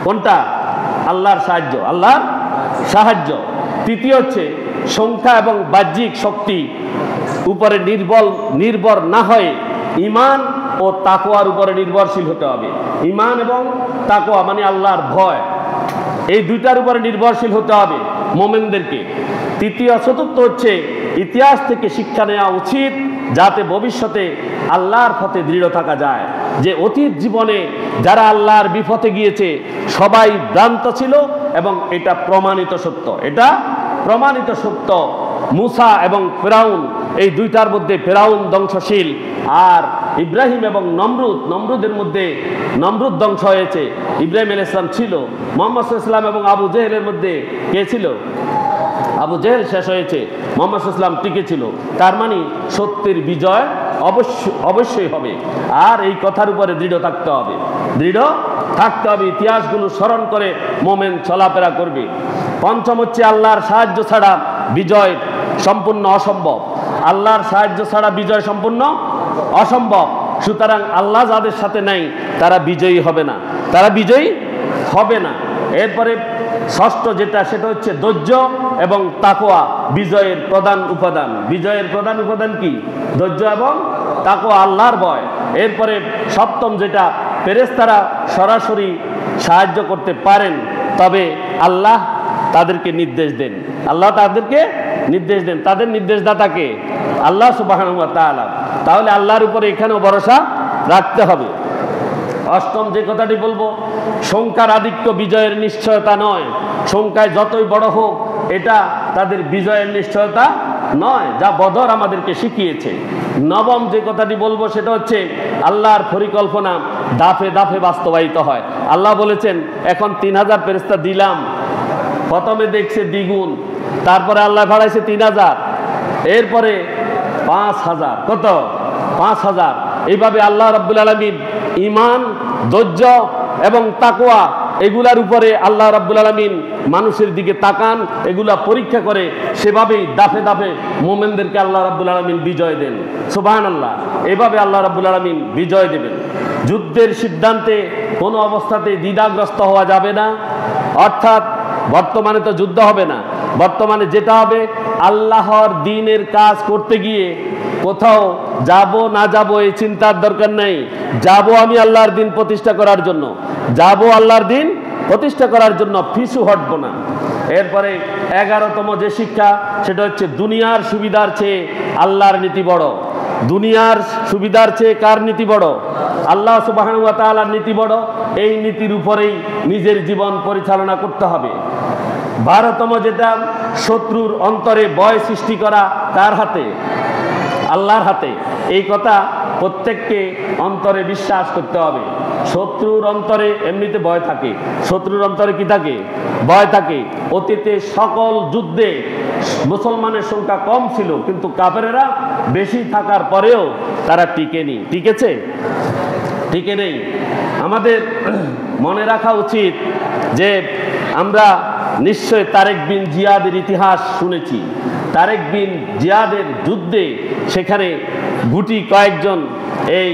কোনটা? আল্লাহর সাহায্য, আল্লাহর সাহায্য। তৃতীয় হচ্ছে সংখ্যা এবং বাহ্যিক শক্তি উপরে নির্ভর না হয়ে ঈমান ও তাকওয়ার উপরে নির্ভরশীল হতে হবে। ঈমান এবং তাকওয়া মানে আল্লাহর ভয়, এই দুইটার উপরে নির্ভরশীল হতে হবে মুমিনদেরকে। চতুর্থ হচ্ছে ইতিহাস থেকে শিক্ষা নেওয়া উচিত, যাতে ভবিষ্যতে আল্লাহর পথে দৃঢ় থাকা যায়। যে অতীত জীবনে যারা আল্লাহর বিপথে গিয়েছে সবাই ভ্রান্ত ছিল, এবং এটা প্রমাণিত সত্য, এটা প্রমাণিত সত্য। মুসা এবং ফেরাউন, এই দুইটার মধ্যে ফেরাউন ধ্বংসশীল, আর ইব্রাহিম এবং নমরুদের মধ্যে নমরুদ ধ্বংস হয়েছে, ইব্রাহিম আলাইহিস সালাম ছিল। মুহাম্মদ সাল্লাল্লাহু আলাইহি ওয়াসাল্লাম এবং আবু জেহেলের মধ্যে কে ছিল? আবু জেহেল শেষ হয়েছে, মুহাম্মদ সাল্লাল্লাহু আলাইহি ওয়াসাল্লাম টিকে ছিল। তার মানে সত্যের বিজয় অবশ্যই হবে, আর এই কথার উপরে দৃঢ় থাকতে হবে। ইতিহাসগুলো স্মরণ করে মোমেন চলাফেরা করবে। পঞ্চম হচ্ছে আল্লাহর সাহায্য ছাড়া বিজয় সম্পূর্ণ অসম্ভব। আল্লাহর সাহায্য ছাড়া বিজয় সম্পূর্ণ অসম্ভব। সুতরাং আল্লাহ যাদের সাথে নাই তারা বিজয়ী হবে না। এরপরে ষষ্ঠ যেটা, সেটা হচ্ছে ধৈর্য এবং তাকওয়া বিজয়ের প্রধান উপাদান। বিজয়ের প্রধান উপাদান কি? ধৈর্য এবং তাকওয়া, আল্লাহর ভয়। এরপরে সপ্তম যেটা, ফেরেশতারা সরাসরি সাহায্য করতে পারেন, তবে আল্লাহ তাদেরকে নির্দেশ দেন। আল্লাহ তাদেরকে নির্দেশ দেন। তাদের নির্দেশদাতাকে আল্লাহ সুবহানাহু ওয়া তাআলা। তাহলে আল্লাহর উপরে এখানেও ভরসা রাখতে হবে। অষ্টম যে কথাটি বলবো, সংখ্যার আধিক্য বিজয়ের নিশ্চয়তা নয়। সংখ্যায় যতই বড় হোক এটা তাদের বিজয়ের নিশ্চয়তা নয়, যা বদর আমাদেরকে শিখিয়েছে। নবম যে কথাটি বলবো সেটা হচ্ছে আল্লাহর পরিকল্পনা দাফে দাফে বাস্তবায়িত হয়। আল্লাহ বলেছেন এখন 3000 ফেরেশতা দিলাম, প্রথমে দেখছে দ্বিগুণ, তারপরে আল্লাহ বাড়াইছে 3000, এরপরে 5000, কত 5000। এইভাবে আল্লাহ রাব্বুল আলামিন ঈমান, ধৈর্য এবং তাকওয়া এগুলার উপরে আল্লাহ রাব্বুল আলামিন মানুষের দিকে তাকান, এগুলা পরীক্ষা করে, সেভাবেই দাফে দাফে মুমিনদেরকে আল্লাহ রাব্বুল আলামিন বিজয় দেন। সুবহানাল্লাহ। এভাবে আল্লাহ রাব্বুল আলামিন বিজয় দেবেন। যুদ্ধের সিদ্ধান্তে কোনো অবস্থাতেই দ্বিধাগ্রস্ত হওয়া যাবে না। অর্থাৎ বর্তমানে তো যুদ্ধ হবে না, বর্তমানে যেটা হবে আল্লাহর দ্বীনের কাজ করতে গিয়ে কোথাও যাব না যাব এই চিন্তার দরকার নেই। যাব আমি আল্লাহর দ্বীন প্রতিষ্ঠা করার জন্য, যাব আল্লাহর দ্বীন প্রতিষ্ঠা করার জন্য, পিছু হটবো না। এরপরে 11তম যে শিক্ষা সেটা হচ্ছে দুনিয়ার সুবিধার চেয়ে আল্লাহর নীতি বড়। দুনিয়ার সুবিধার চেয়ে কার নীতি বড়? আল্লাহ সুবহানাহু ওয়া তাআলার নীতি বড়। এই নীতির উপরেই নিজের জীবন পরিচালনা করতে হবে। 12তম যেটা, শত্রুর অন্তরে ভয় সৃষ্টি করা কার হাতে? আল্লাহর হাতে। এই কথা প্রত্যেককে অন্তরে বিশ্বাস করতে হবে। শত্রুর অন্তরে এমনিতে ভয় থাকে, শত্রুর অন্তরে কি থাকে? ভয় থাকে। অতীতে সকল যুদ্ধে মুসলমানের সংখ্যা কম ছিল, কিন্তু কাফেরেরা বেশি থাকার পরেও তারা টিকেনি। টিকেছে? টিকে নেই। আমাদের মনে রাখা উচিত যে আমরা নিশ্চয় তারেক বিন জিয়াদের ইতিহাস শুনেছি। তারেক বিন জিয়াদের যুদ্ধে সেখানে গুটি কয়েকজন এই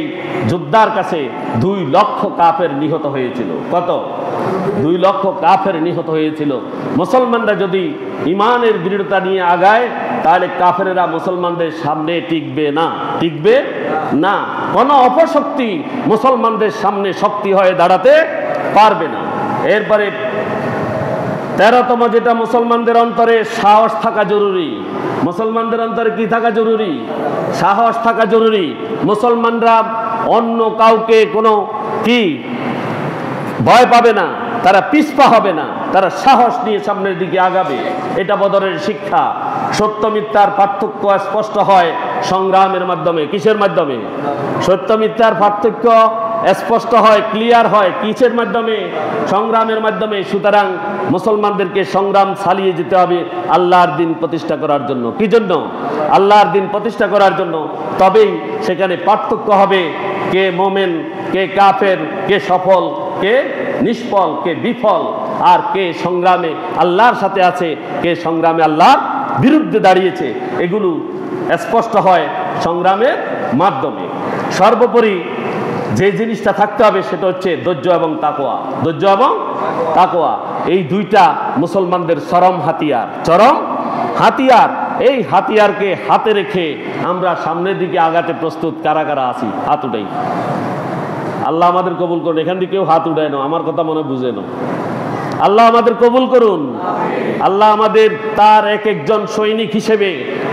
যোদ্ধার কাছে 2 লক্ষ কাফের নিহত হয়েছিল। কত? 2 লক্ষ কাফের নিহত হয়েছিল। মুসলমানরা যদি ইমানের দৃঢ়তা নিয়ে আগায় তাহলে কাফেরেরা মুসলমানদের সামনে টিকবে না, টিকবে না। কোনো অপশক্তি মুসলমানদের সামনে শক্তি হয়ে দাঁড়াতে পারবে না। এরপরে 13তম যেটা, মুসলমানদের অন্তরে সাহস থাকা জরুরি। মুসলমানদের অন্তরে কি থাকা জরুরি? সাহস থাকা জরুরি। মুসলমানরা অন্য কাউকে কোনো কি ভয় পাবে না, তারা পিছপা হবে না, তারা সাহস নিয়ে সামনের দিকে আগাবে। এটা বদরের শিক্ষা। সত্য মিথ্যার পার্থক্য স্পষ্ট হয় সংগ্রামের মাধ্যমে। কিসের মাধ্যমে? সত্য মিথ্যার পার্থক্য স্পষ্ট হয়, ক্লিয়ার হয় কিসের মাধ্যমে? সংগ্রামের মাধ্যমে। সুতরাং মুসলমানদেরকে সংগ্রাম চালিয়ে যেতে হবে আল্লাহর দ্বীন প্রতিষ্ঠা করার জন্য। কি জন্য? আল্লাহর দ্বীন প্রতিষ্ঠা করার জন্য। তবেই সেখানে পার্থক্য হবে কে মোমেন, কে কাফের, কে সফল, কে নিষ্ফল, কে বিফল, আর কে সংগ্রামে আল্লাহর সাথে আছে, কে সংগ্রামে আল্লাহর বিরুদ্ধে দাঁড়িয়েছে। এগুলো স্পষ্ট হয় সংগ্রামের মাধ্যমে। সর্বোপরি যে জিনিসটা থাকতে হবে সেটা হচ্ছে ধৈর্য এবং তাকওয়া। ধৈর্য এবং তাকওয়া এই দুইটা মুসলমানদের চরম হাতিয়ার, চরম হাতিয়ার। এই হাতিয়ারকে হাতে রেখে আমরা সামনের দিকে আগাতে প্রস্তুত কারা কারা আছি? হাত উঠাই। আল্লাহ আমাদের কবুল করুন। এখান থেকে কেউ হাত উঠায় না, আমার কথা মনে বুঝে না। আল্লাহ আমাদের কবুল করুন। আল্লাহ আমাদের তার এক একজন সৈনিক হিসেবে,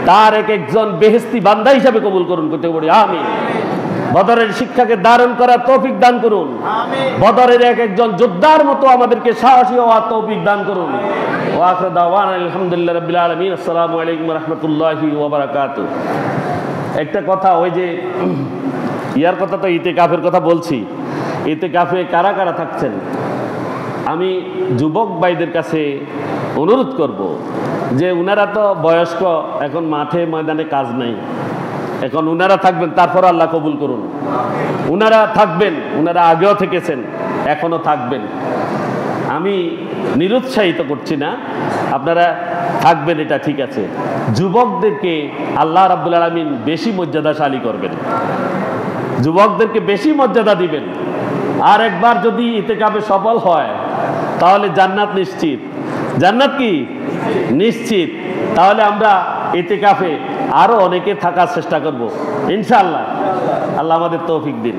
তার এক একজন বেহেশতি বান্দা হিসেবে কবুল করুন। করতে বলি আমিন। বদরের শিক্ষাকে ধারণ করার তৌফিক দান করুন। বদরের এক একজন যোদ্ধার মতো আমাদেরকে সাহসী হওয়ার তৌফিক দান করুন। ওয়া আখিরু দাওয়ানা আলহামদুলিল্লাহি রাব্বিল আলামিন। আসসালামু আলাইকুম ওয়া রাহমাতুল্লাহি ওয়া বারাকাতুহু। একটা কথা, ওই যে ইয়ার কথা, তো ইতিকাফের কথা বলছি। ইতিকাফে কারা কারা থাকছেন? আমি যুবক ভাইদের কাছে অনুরোধ করব যে উনারা তো বয়স্ক, এখন মাঠে ময়দানে কাজ নাই, এখন উনারা থাকবেন, তারপর আল্লাহ কবুল করুন। উনারা থাকবেন, উনারা আগেও থেকেছেন, এখনো থাকবেন। আমি নিরুৎসাহিত করছি না, আপনারা থাকবেন, এটা ঠিক আছে। যুবকদেরকে আল্লাহ রাব্বুল আলামিন বেশি মর্যাদাশালী করবেন, যুবকদেরকে বেশি মর্যাদা দিবেন। আর একবার যদি ইতিকাফে সফল হয় তাহলে জান্নাত নিশ্চিত। জান্নাত কি নিশ্চিত। তাহলে আমরা ইতিকাফে আরো অনেকে থাকার চেষ্টা করব ইনশাআল্লাহ। আল্লাহ আমাদের তৌফিক দিন।